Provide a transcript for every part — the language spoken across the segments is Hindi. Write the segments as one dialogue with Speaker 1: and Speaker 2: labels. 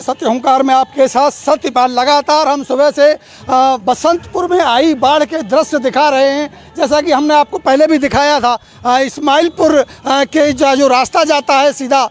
Speaker 1: सत्य हुंकार में आपके साथ सत्यपाल। लगातार हम सुबह से बसंतपुर में आई बाढ़ के दृश्य दिखा रहे हैं। जैसा कि हमने आपको पहले भी दिखाया था, इस्माइलपुर के जो रास्ता जाता है सीधा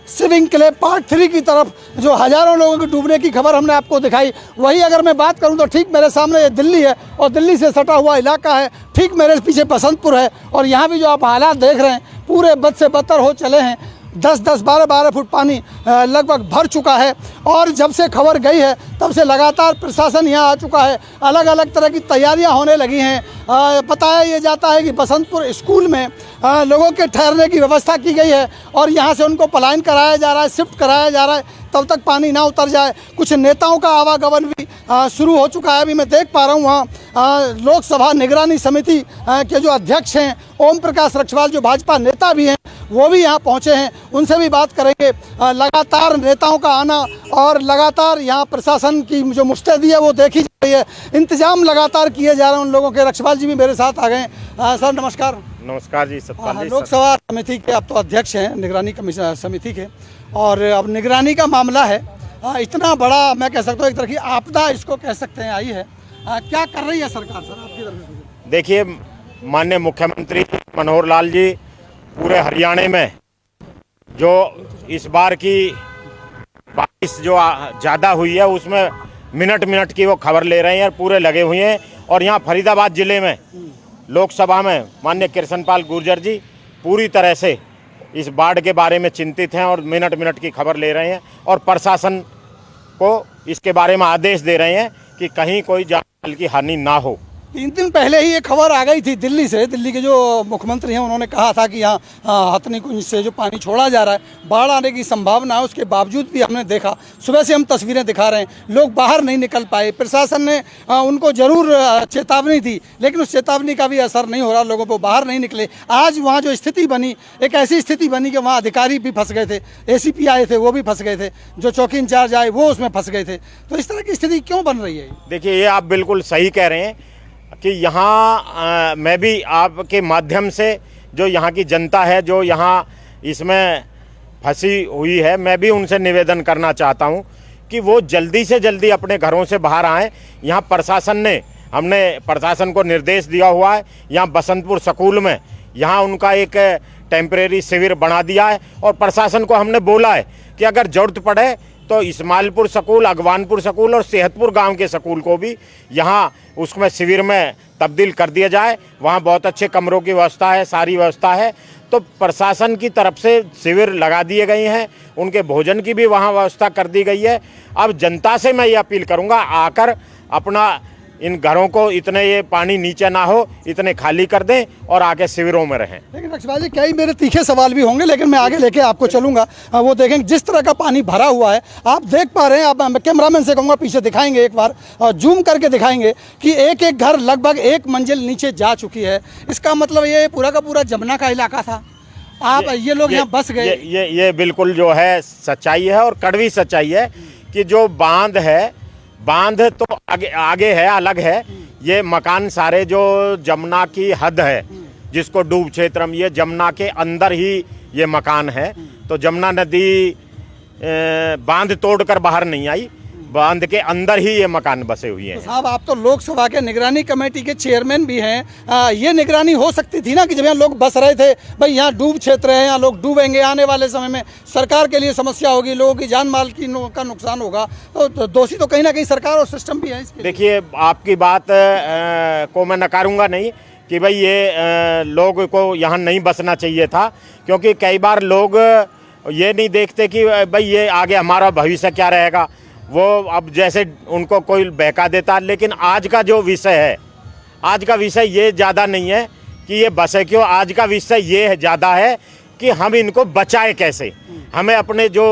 Speaker 1: स्विमिंग क्लब पार्ट 3 की तरफ, जो हज़ारों लोगों के डूबने की खबर हमने आपको दिखाई। वही अगर मैं बात करूं तो ठीक मेरे सामने ये दिल्ली है और दिल्ली से सटा हुआ इलाका है। ठीक मेरे पीछे बसंतपुर है और यहाँ भी जो आप हालात देख रहे हैं पूरे बद से बदतर हो चले हैं। 10-10, 12-12 फुट पानी लगभग भर चुका है और जब से खबर गई है तब से लगातार प्रशासन यहाँ आ चुका है। अलग अलग तरह की तैयारियां होने लगी हैं। बताया ये जाता है कि बसंतपुर स्कूल में लोगों के ठहरने की व्यवस्था की गई है और यहाँ से उनको पलायन कराया जा रहा है, शिफ्ट कराया जा रहा है तब तक पानी ना उतर जाए। कुछ नेताओं का आवागमन भी शुरू हो चुका है। अभी मैं देख पा रहा हूँ वहाँ लोकसभा निगरानी समिति के जो अध्यक्ष हैं ओम प्रकाश रक्षवाल, जो भाजपा नेता भी हैं, वो भी यहाँ पहुँचे हैं। उनसे भी बात करेंगे। लगातार नेताओं का आना और लगातार यहाँ प्रशासन की जो मुस्तैदी है वो देखी जा रही है। इंतजाम लगातार किए जा रहे हैं उन लोगों के। रक्षवाल जी भी मेरे साथ आ गए। सर नमस्कार।
Speaker 2: नमस्कार जी। सतपाल जी,
Speaker 1: लोकसभा समिति के आप तो अध्यक्ष हैं, निगरानी कमीशन समिति के, और अब निगरानी का मामला है। इतना बड़ा मैं कह सकता हूँ एक तरह की आपदा इसको कह सकते हैं आई है। क्या कर रही है सरकार सर आपकी तरफ से? देखिए,
Speaker 2: माननीय मुख्यमंत्री मनोहर लाल जी पूरे हरियाणा में जो इस बार की बारिश जो ज़्यादा हुई है उसमें मिनट मिनट की वो खबर ले रहे हैं और पूरे लगे हुए हैं। और यहाँ फरीदाबाद जिले में लोकसभा में माननीय कृष्णपाल गुर्जर जी पूरी तरह से इस बाढ़ के बारे में चिंतित हैं और मिनट मिनट की खबर ले रहे हैं और प्रशासन को इसके बारे में आदेश दे रहे हैं कि कहीं कोई जान माल की हानि ना हो।
Speaker 1: 3 दिन पहले ही ये खबर आ गई थी दिल्ली से। दिल्ली के जो मुख्यमंत्री हैं उन्होंने कहा था कि यहाँ हथनीकुंज से जो पानी छोड़ा जा रहा है बाढ़ आने की संभावना है। उसके बावजूद भी हमने देखा, सुबह से हम तस्वीरें दिखा रहे हैं, लोग बाहर नहीं निकल पाए। प्रशासन ने उनको जरूर चेतावनी दी लेकिन उस चेतावनी का भी असर नहीं हो रहा, लोगों को बाहर नहीं निकले। आज वहाँ जो स्थिति बनी, एक ऐसी स्थिति बनी कि वहाँ अधिकारी भी फंस गए थे, ACP आए थे वो भी फंस गए थे, जो चौकी इंचार्ज आए वो उसमें फंस गए थे। तो इस तरह की स्थिति क्यों बन रही है?
Speaker 2: देखिए, ये आप बिल्कुल सही कह रहे हैं कि यहाँ मैं भी आपके माध्यम से जो यहाँ की जनता है जो यहाँ इसमें फंसी हुई है, मैं भी उनसे निवेदन करना चाहता हूँ कि वो जल्दी से जल्दी अपने घरों से बाहर आएँ। यहाँ हमने प्रशासन को निर्देश दिया हुआ है। यहाँ बसंतपुर स्कूल में यहाँ उनका एक टेम्परेरी शिविर बना दिया है और प्रशासन को हमने बोला है कि अगर ज़रूरत पड़े तो इस्माइलपुर स्कूल, अगवानपुर स्कूल और सेहतपुर गांव के स्कूल को भी यहाँ उसमें शिविर में तब्दील कर दिया जाए। वहाँ बहुत अच्छे कमरों की व्यवस्था है, सारी व्यवस्था है। तो प्रशासन की तरफ से शिविर लगा दिए गए हैं, उनके भोजन की भी वहाँ व्यवस्था कर दी गई है। अब जनता से मैं ये अपील करूँगा, आकर अपना इन घरों को इतने ये पानी नीचे ना हो इतने खाली कर दें और आके शिविरों में रहें।
Speaker 1: लेकिन रक्षवाल जी कई मेरे तीखे सवाल भी होंगे लेकिन मैं आगे लेके आपको चलूंगा। वो देखेंगे जिस तरह का पानी भरा हुआ है, आप देख पा रहे हैं। आप कैमरामैन से कहूँगा पीछे दिखाएंगे, एक बार जूम करके दिखाएंगे कि एक एक घर लगभग 1 मंजिल नीचे जा चुकी है। इसका मतलब ये पूरा का पूरा जमुना का इलाका था। ये लोग यहाँ बस गए।
Speaker 2: ये बिल्कुल जो है सच्चाई है और कड़वी सच्चाई है कि जो बांध तो आगे है, अलग है। ये मकान सारे जो जमुना की हद है जिसको डूब क्षेत्र में, ये जमुना के अंदर ही ये मकान है। तो जमुना नदी बांध तोड़कर बाहर नहीं आई, बांध के अंदर ही ये मकान बसे हुए हैं।
Speaker 1: तो साहब, आप तो लोकसभा के निगरानी कमेटी के चेयरमैन भी हैं। ये निगरानी हो सकती थी ना कि जब यहाँ लोग बस रहे थे, भाई यहाँ डूब क्षेत्र है, यहाँ लोग डूबेंगे, आने वाले समय में सरकार के लिए समस्या होगी, लोगों की जान माल का नुकसान होगा। तो दोषी तो कहीं ना कहीं सरकार और सिस्टम भी है इसके।
Speaker 2: देखिए, आपकी बात को मैं नकारूंगा नहीं कि भाई ये लोग को यहाँ नहीं बसना चाहिए था, क्योंकि कई बार लोग ये नहीं देखते कि भाई ये आगे हमारा भविष्य क्या रहेगा। वो अब जैसे उनको कोई बहका देता। लेकिन आज का जो विषय है, आज का विषय ये ज़्यादा नहीं है कि ये बसे क्यों, आज का विषय ये ज़्यादा है कि हम इनको बचाए कैसे। हमें अपने जो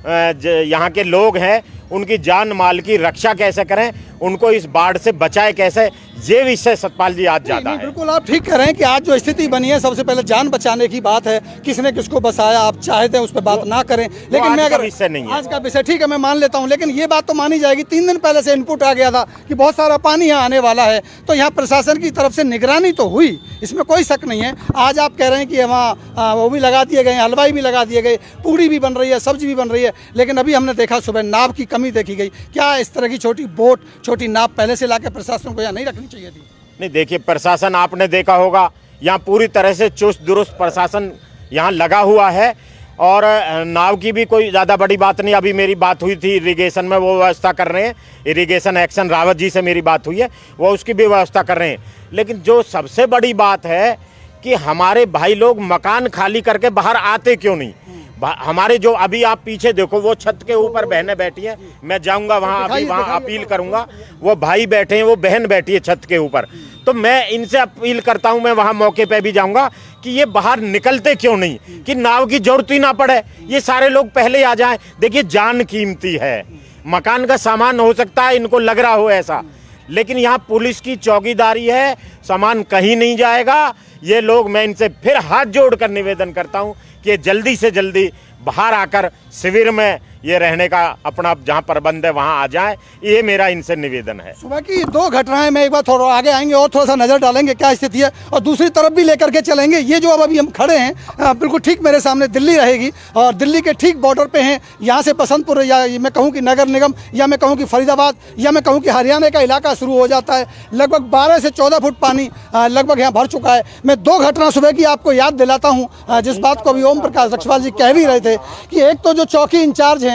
Speaker 2: यहाँ के लोग हैं उनकी जान माल की रक्षा कैसे करें, उनको इस बाढ़ से बचाए कैसे, ये विषय सतपाल जी आज
Speaker 1: नहीं,
Speaker 2: ज्यादा
Speaker 1: नहीं,
Speaker 2: है।
Speaker 1: बिल्कुल आप ठीक कह रहे हैं कि आज जो स्थिति बनी है, सबसे पहले जान बचाने की बात है, किसने किसको बचाया, आप चाहते हैं उस पर बात ना करें, लेकिन
Speaker 2: आज
Speaker 1: मैं
Speaker 2: का
Speaker 1: अगर
Speaker 2: विषय नहीं है।
Speaker 1: आज का विषय ठीक है, मैं मान लेता हूं, लेकिन ये बात तो मानी जाएगी 3 दिन पहले से इनपुट आ गया था कि बहुत सारा पानी यहाँ आने वाला है, तो यहाँ प्रशासन की तरफ से निगरानी तो हुई, इसमें कोई शक नहीं है। आज आप कह रहे हैं कि वहाँ वो भी लगा दिए गए, हलवाई भी लगा दिए गए, पूड़ी भी बन रही है, सब्जी भी बन रही है, लेकिन अभी हमने देखा सुबह नाव की कमी देखी गई। क्या इस तरह की छोटी बोट, छोटी नाव पहले से लाके प्रशासन को यहाँ नहीं रखनी चाहिए थी?
Speaker 2: नहीं, देखिए प्रशासन आपने देखा होगा यहाँ पूरी तरह से चुस्त दुरुस्त प्रशासन यहाँ लगा हुआ है, और नाव की भी कोई ज़्यादा बड़ी बात नहीं। अभी मेरी बात हुई थी इरिगेशन में, वो व्यवस्था कर रहे हैं, इरिगेशन एक्शन रावत जी से मेरी बात हुई है, वो उसकी भी व्यवस्था कर रहे हैं। लेकिन जो सबसे बड़ी बात है कि हमारे भाई लोग मकान खाली करके बाहर आते क्यों नहीं? हमारे जो अभी आप पीछे देखो, वो छत के ऊपर बहनें बैठी हैं, मैं जाऊंगा वहां, अभी वहां अपील करूंगा, वो भाई बैठे हैं, वो बहन बैठी है छत के ऊपर, तो मैं इनसे अपील करता हूं, मैं वहां मौके पे भी जाऊंगा कि ये बाहर निकलते क्यों नहीं, कि नाव की जरूरत ही ना पड़े, ये सारे लोग पहले आ जाएं। देखिए जान कीमती है, मकान का सामान हो सकता है इनको लग रहा हो ऐसा, लेकिन यहाँ पुलिस की चौकीदारी है, सामान कहीं नहीं जाएगा। ये लोग, मैं इनसे फिर हाथ जोड़कर निवेदन करता हूँ कि जल्दी से जल्दी बाहर आकर शिविर में ये रहने का अपना जहां प्रबंध है वहां आ जाए, ये मेरा इनसे निवेदन है।
Speaker 1: सुबह की 2 घटनाएं में एक बार थोड़ा आगे आएंगे और थोड़ा सा नजर डालेंगे क्या स्थिति है, और दूसरी तरफ भी लेकर के चलेंगे। ये जो अब अभी हम खड़े हैं, बिल्कुल ठीक मेरे सामने दिल्ली रहेगी, और दिल्ली के ठीक बॉर्डर पे हैं। यहाँ से बसंतपुर, या मैं कहूँ कि नगर निगम, या मैं कहूँ कि फरीदाबाद, या मैं कहूँ कि हरियाणा का इलाका शुरू हो जाता है। लगभग 12 से 14 फुट पानी लगभग यहाँ भर चुका है। मैं 2 घटना सुबह की आपको याद दिलाता हूँ, जिस बात को अभी ओम प्रकाश रक्षवाल जी कह भी रहे थे, कि एक तो जो चौकी इंचार्ज हैं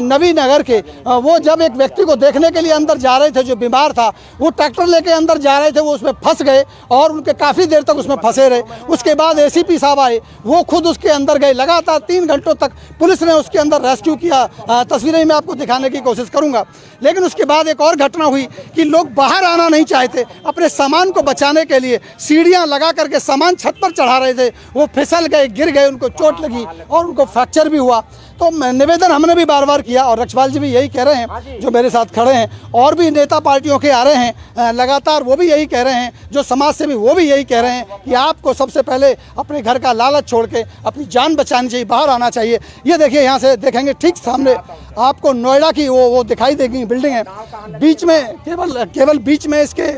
Speaker 1: नवी नगर के, वो जब एक व्यक्ति को देखने के लिए अंदर जा रहे थे जो बीमार था, वो ट्रैक्टर लेके अंदर जा रहे थे, वो उसमें फंस गए और उनके काफ़ी देर तक उसमें फंसे रहे। उसके बाद एसीपी साहब आए, वो खुद उसके अंदर गए, लगातार 3 घंटों तक पुलिस ने उसके अंदर रेस्क्यू किया। तस्वीरें मैं आपको दिखाने की कोशिश करूंगा। लेकिन उसके बाद एक और घटना हुई कि लोग बाहर आना नहीं चाहते, अपने सामान को बचाने के लिए सीढ़ियां लगा करके सामान छत पर चढ़ा रहे थे, वो फिसल गए, गिर गए, उनको चोट लगी और उनको फ्रैक्चर भी हुआ। तो निवेदन हमने भी बार बार किया, और रक्षवाल जी भी यही कह रहे हैं, जो मेरे साथ खड़े हैं, और भी नेता पार्टियों के आ रहे हैं लगातार, वो भी यही कह रहे हैं, जो समाज सेवी वो भी यही कह रहे हैं कि आपको सबसे पहले अपने घर का लालच छोड़ के अपनी जान बचानी चाहिए, बाहर आना चाहिए। ये देखिए, यहाँ से देखेंगे ठीक सामने आपको नोएडा की वो दिखाई देगी बिल्डिंग है, बीच में केवल बीच में इसके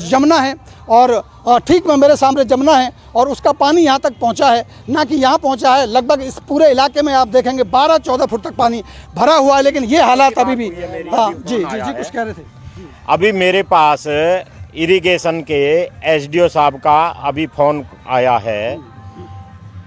Speaker 1: जमुना है, और ठीक में मेरे सामने जमुना है, और उसका पानी यहाँ तक पहुँचा है, ना कि यहाँ पहुँचा है। लगभग इस पूरे इलाके में आप देखेंगे 12-14 फुट तक पानी भरा हुआ है, लेकिन ये हालात अभी भी। हाँ जी जी जी, कुछ कह रहे थे।
Speaker 2: अभी मेरे पास इरिगेशन के एसडीओ साहब का अभी फ़ोन आया है,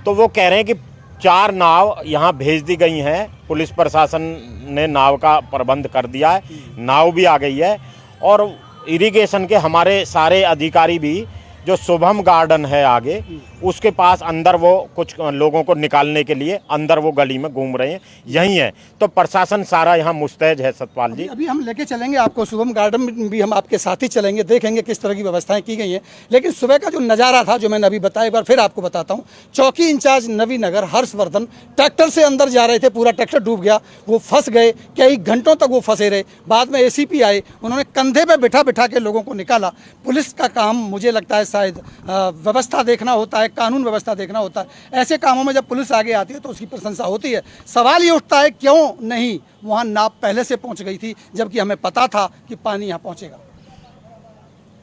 Speaker 2: तो वो कह रहे हैं कि 4 नाव यहाँ भेज दी गई हैं, पुलिस प्रशासन ने नाव का प्रबंध कर दिया है, नाव भी आ गई है, और इरिगेशन के हमारे सारे अधिकारी भी, जो शुभम गार्डन है आगे, उसके पास अंदर वो कुछ लोगों को निकालने के लिए अंदर वो गली में घूम रहे हैं, यही है। तो प्रशासन सारा यहाँ मुस्तैद है सतपाल जी।
Speaker 1: अभी हम लेके चलेंगे आपको शुभम गार्डन में भी, हम आपके साथ ही चलेंगे, देखेंगे किस तरह की व्यवस्थाएं की गई हैं। लेकिन सुबह का जो नज़ारा था, जो मैंने अभी बताया, एक बार फिर आपको बताता हूँ। चौकी इंचार्ज नवी नगर हर्षवर्धन ट्रैक्टर से अंदर जा रहे थे, पूरा ट्रैक्टर डूब गया, वो फंस गए, कई घंटों तक वो फंसे रहे। बाद में एसीपी आए, उन्होंने कंधे पर बिठा बिठा के लोगों को निकाला। पुलिस का काम मुझे लगता है शायद व्यवस्था देखना होता है, कानून व्यवस्था देखना होता है। ऐसे कामों में जब पुलिस आगे आती है तो उसकी प्रशंसा होती है। सवाल ये उठता है, क्यों नहीं वहाँ नाव पहले से पहुँच गई थी, जबकि हमें पता था कि पानी यहाँ पहुँचेगा।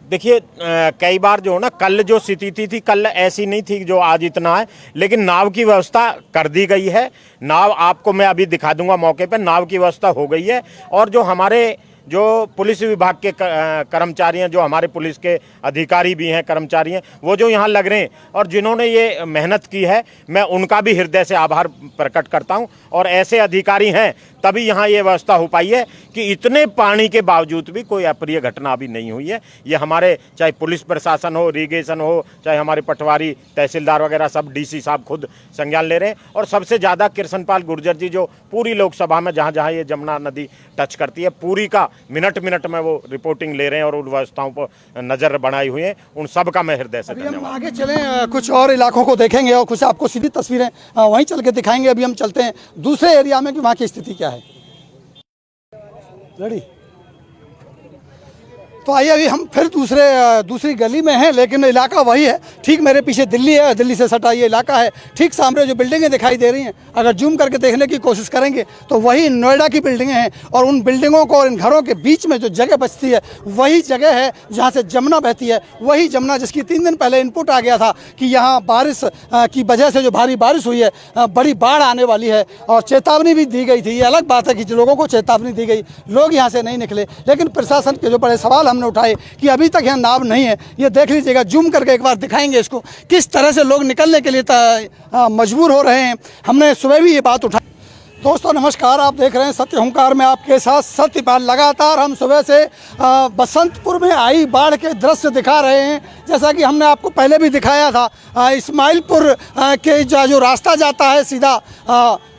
Speaker 2: देखिए कई बार जो ना, कल जो स्थिति थी, कल ऐसी नहीं थी जो आज इतना है, लेकिन नाव की व्यवस्था कर दी गई है। नाव आपको मैं अभी दिखा दूंगा मौके पर, नाव की व्यवस्था हो गई है। और जो हमारे जो पुलिस विभाग के कर्मचारी हैं, जो हमारे पुलिस के अधिकारी भी हैं, कर्मचारी हैं, वो जो यहाँ लग रहे हैं और जिन्होंने ये मेहनत की है, मैं उनका भी हृदय से आभार प्रकट करता हूँ। और ऐसे अधिकारी हैं तभी यहाँ ये व्यवस्था हो पाई है कि इतने पानी के बावजूद भी कोई अप्रिय घटना अभी नहीं हुई है। ये हमारे चाहे पुलिस प्रशासन हो, इरिगेशन हो, चाहे हमारे पटवारी तहसीलदार वगैरह सब, डीसी साहब खुद संज्ञान ले रहे हैं। और सबसे ज़्यादा कृष्णपाल गुर्जर जी, जो पूरी लोकसभा में जहाँ जहाँ ये जमुना नदी टच करती है, पूरी का मिनट मिनट में वो रिपोर्टिंग ले रहे हैं और उन व्यवस्थाओं पर नज़र बनाई हुई है। उन सब का मैं हृदय से धन्यवाद।
Speaker 1: हम आगे चलें, कुछ और इलाकों को देखेंगे और कुछ आपको सीधी तस्वीरें वहीं चल के दिखाएंगे। अभी हम चलते हैं दूसरे एरिया में कि वहाँ की स्थिति क्या है। रेडी? तो आइए अभी हम फिर दूसरी गली में हैं, लेकिन इलाका वही है। ठीक मेरे पीछे दिल्ली है, दिल्ली से सटा ये इलाका है। ठीक सामने जो बिल्डिंगें दिखाई दे रही हैं, अगर जूम करके देखने की कोशिश करेंगे तो वही नोएडा की बिल्डिंगें हैं। और उन बिल्डिंगों को और इन घरों के बीच में जो जगह बचती है वही जगह है जहाँ से जमुना बहती है। वही जमुना जिसकी 3 दिन पहले इनपुट आ गया था कि यहाँ बारिश की वजह से जो भारी बारिश हुई है, बड़ी बाढ़ आने वाली है। और चेतावनी भी दी गई थी। ये अलग बात है कि लोगों को चेतावनी दी गई, लोग यहाँ से नहीं निकले। लेकिन प्रशासन के जो बड़े सवाल हमने उठाए कि अभी तक यहाँ नाव नहीं है, ये देख लीजिएगा, जूम करके एक बार दिखाएंगे इसको, किस तरह से लोग निकलने के लिए मजबूर हो रहे हैं। हमने सुबह भी ये बात उठाई। दोस्तों नमस्कार, आप देख रहे हैं सत्य हुंकार में आपके साथ सत्यपाल। लगातार हम सुबह से बसंतपुर में आई बाढ़ के दृश्य दिखा रहे हैं। जैसा कि हमने आपको पहले भी दिखाया था, इस्माइलपुर के जो रास्ता जाता है सीधा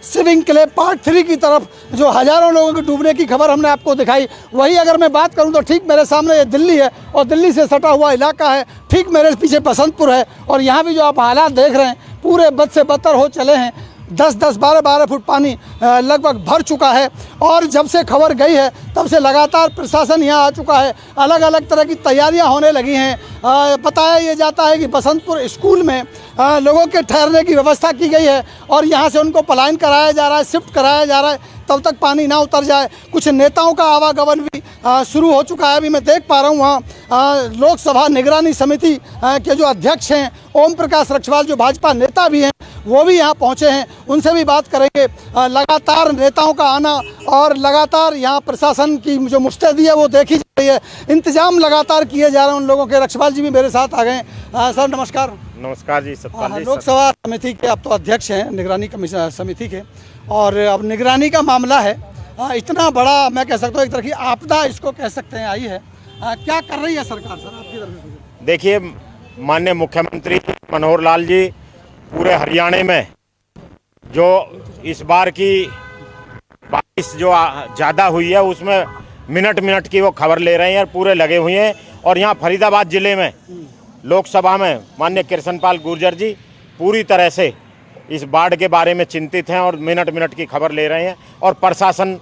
Speaker 1: स्विमिंग क्लब पार्ट 3 की तरफ, जो हज़ारों लोगों के डूबने की खबर हमने आपको दिखाई। वही अगर मैं बात करूं तो ठीक मेरे सामने ये दिल्ली है और दिल्ली से सटा हुआ इलाका है। ठीक मेरे पीछे बसंतपुर है और यहाँ भी जो आप हालात देख रहे हैं पूरे बद से बदतर हो चले हैं। 10-10, 12-12 फुट पानी लगभग भर चुका है। और जब से खबर गई है तब से लगातार प्रशासन यहाँ आ चुका है। अलग अलग तरह की तैयारियां होने लगी हैं। बताया ये जाता है कि बसंतपुर स्कूल में लोगों के ठहरने की व्यवस्था की गई है और यहाँ से उनको पलायन कराया जा रहा है, शिफ्ट कराया जा रहा है तब तक पानी ना उतर जाए। कुछ नेताओं का आवागमन भी शुरू हो चुका है। अभी मैं देख पा रहा हूँ वहाँ लोकसभा निगरानी समिति के जो अध्यक्ष हैं ओम प्रकाश रक्षवाल, जो भाजपा नेता भी हैं, वो भी यहाँ पहुँचे हैं। उनसे भी बात करेंगे। लगातार नेताओं का आना और लगातार यहाँ प्रशासन की जो मुस्तैदी है वो देखी जा रही है। इंतजाम लगातार किए जा रहे हैं उन लोगों के। रक्षवाल जी भी मेरे साथ आ गए। सर नमस्कार।
Speaker 2: नमस्कार जी, सत्यपाल जी।
Speaker 1: लोकसभा समिति के आप तो अध्यक्ष हैं, निगरानी कमीशन समिति के, और अब निगरानी का मामला है। इतना बड़ा मैं कह सकता हूँ एक तरह की आपदा इसको कह सकते हैं आई है। क्या कर रही है सरकार सर आपकी तरफ से? देखिए,
Speaker 2: माननीय मुख्यमंत्री मनोहर लाल जी पूरे हरियाणा में जो इस बार की बारिश जो ज़्यादा हुई है उसमें मिनट मिनट की वो खबर ले रहे हैं और पूरे लगे हुए हैं। और यहाँ फरीदाबाद जिले में लोकसभा में माननीय कृष्णपाल गुर्जर जी पूरी तरह से इस बाढ़ के बारे में चिंतित हैं और मिनट मिनट की खबर ले रहे हैं और प्रशासन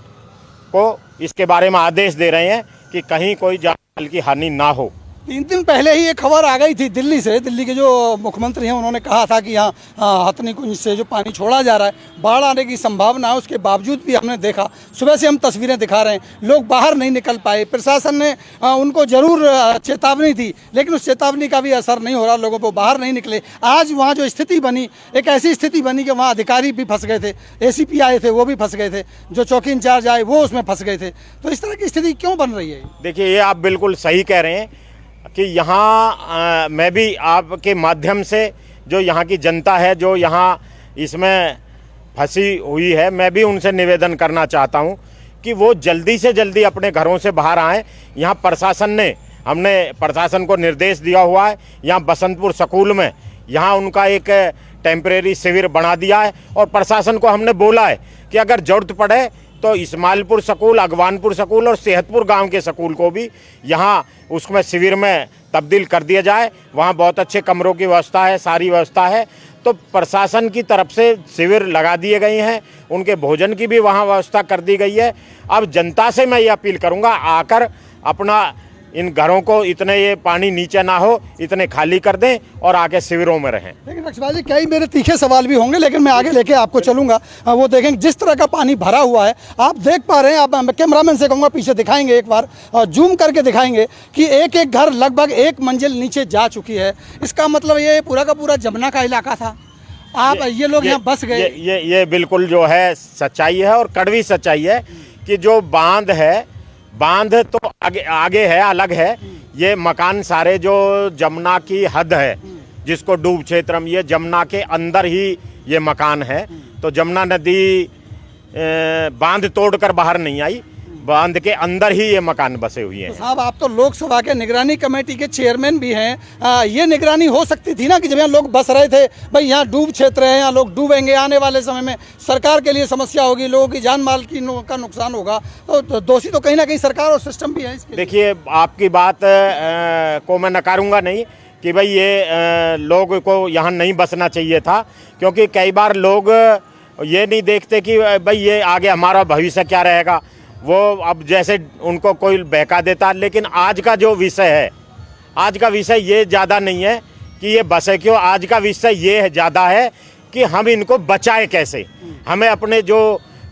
Speaker 2: को इसके बारे में आदेश दे रहे हैं कि कहीं कोई जान माल की हानि ना हो।
Speaker 1: 3 दिन पहले ही ये खबर आ गई थी दिल्ली से। दिल्ली के जो मुख्यमंत्री हैं उन्होंने कहा था कि यहाँ हथनी कुंज से जो पानी छोड़ा जा रहा है, बाढ़ आने की संभावना है। उसके बावजूद भी हमने देखा, सुबह से हम तस्वीरें दिखा रहे हैं, लोग बाहर नहीं निकल पाए। प्रशासन ने उनको जरूर चेतावनी दी, लेकिन उस चेतावनी का भी असर नहीं हो रहा। लोगों को बाहर नहीं निकले। आज वहाँ जो स्थिति बनी, एक ऐसी स्थिति बनी कि वहाँ अधिकारी भी फंस गए थे, ACP आए थे वो भी फंस गए थे, जो चौकी इंचार्ज आए वो उसमें फंस गए थे। तो इस तरह की स्थिति क्यों बन रही है?
Speaker 2: देखिए, ये आप बिल्कुल सही कह रहे हैं कि यहाँ मैं भी आपके माध्यम से जो यहाँ की जनता है, जो यहाँ इसमें फंसी हुई है, मैं भी उनसे निवेदन करना चाहता हूँ कि वो जल्दी से जल्दी अपने घरों से बाहर आएँ। यहाँ हमने प्रशासन को निर्देश दिया हुआ है। यहाँ बसंतपुर स्कूल में यहाँ उनका एक टेम्परेरी शिविर बना दिया है और प्रशासन को हमने बोला है कि अगर ज़रूरत पड़े तो इस्माइलपुर स्कूल, अगवानपुर स्कूल और सेहतपुर गांव के स्कूल को भी यहाँ उसमें शिविर में तब्दील कर दिया जाए। वहाँ बहुत अच्छे कमरों की व्यवस्था है, सारी व्यवस्था है। तो प्रशासन की तरफ से शिविर लगा दिए गए हैं, उनके भोजन की भी वहाँ व्यवस्था कर दी गई है। अब जनता से मैं ये अपील करूँगा, आकर अपना इन घरों को, इतने ये पानी नीचे ना हो, इतने खाली कर दें और आके शिविरों में रहें।
Speaker 1: लेकिन रक्षवाल जी, कई मेरे तीखे सवाल भी होंगे, लेकिन मैं आगे लेके आपको चलूंगा। वो देखेंगे जिस तरह का पानी भरा हुआ है, आप देख पा रहे हैं। आप कैमरामैन से कहूँगा पीछे दिखाएंगे एक बार, जूम करके दिखाएंगे कि एक एक घर लगभग 1 मंजिल नीचे जा चुकी है। इसका मतलब ये पूरा का पूरा जमुना का इलाका था। ये लोग यहाँ बस गए।
Speaker 2: ये बिल्कुल जो है सच्चाई है और कड़वी सच्चाई है कि जो बांध तो आगे है, अलग है। ये मकान सारे जो जमुना की हद है, जिसको डूब क्षेत्र में, ये जमुना के अंदर ही ये मकान है। तो जमुना नदी बांध तोड़कर बाहर नहीं आई, बांध के अंदर ही ये मकान बसे हुए हैं।
Speaker 1: तो साहब, आप तो लोकसभा के निगरानी कमेटी के चेयरमैन भी हैं। ये निगरानी हो सकती थी ना कि जब यहाँ लोग बस रहे थे, भाई यहाँ डूब क्षेत्र है, यहाँ लोग डूबेंगे, आने वाले समय में सरकार के लिए समस्या होगी, लोगों की जान माल का नुकसान होगा। तो दोषी तो कहीं ना कहीं सरकार और सिस्टम भी है इसके।
Speaker 2: देखिए, आपकी बात को मैं नकारूंगा नहीं कि भाई ये लोग को यहाँ नहीं बसना चाहिए था, क्योंकि कई बार लोग ये नहीं देखते कि भाई ये आगे हमारा भविष्य क्या रहेगा। वो अब जैसे उनको कोई बहका देता। लेकिन आज का जो विषय है, आज का विषय ये ज़्यादा नहीं है कि ये बसे क्यों, आज का विषय ये ज़्यादा है कि हम इनको बचाए कैसे। हमें अपने जो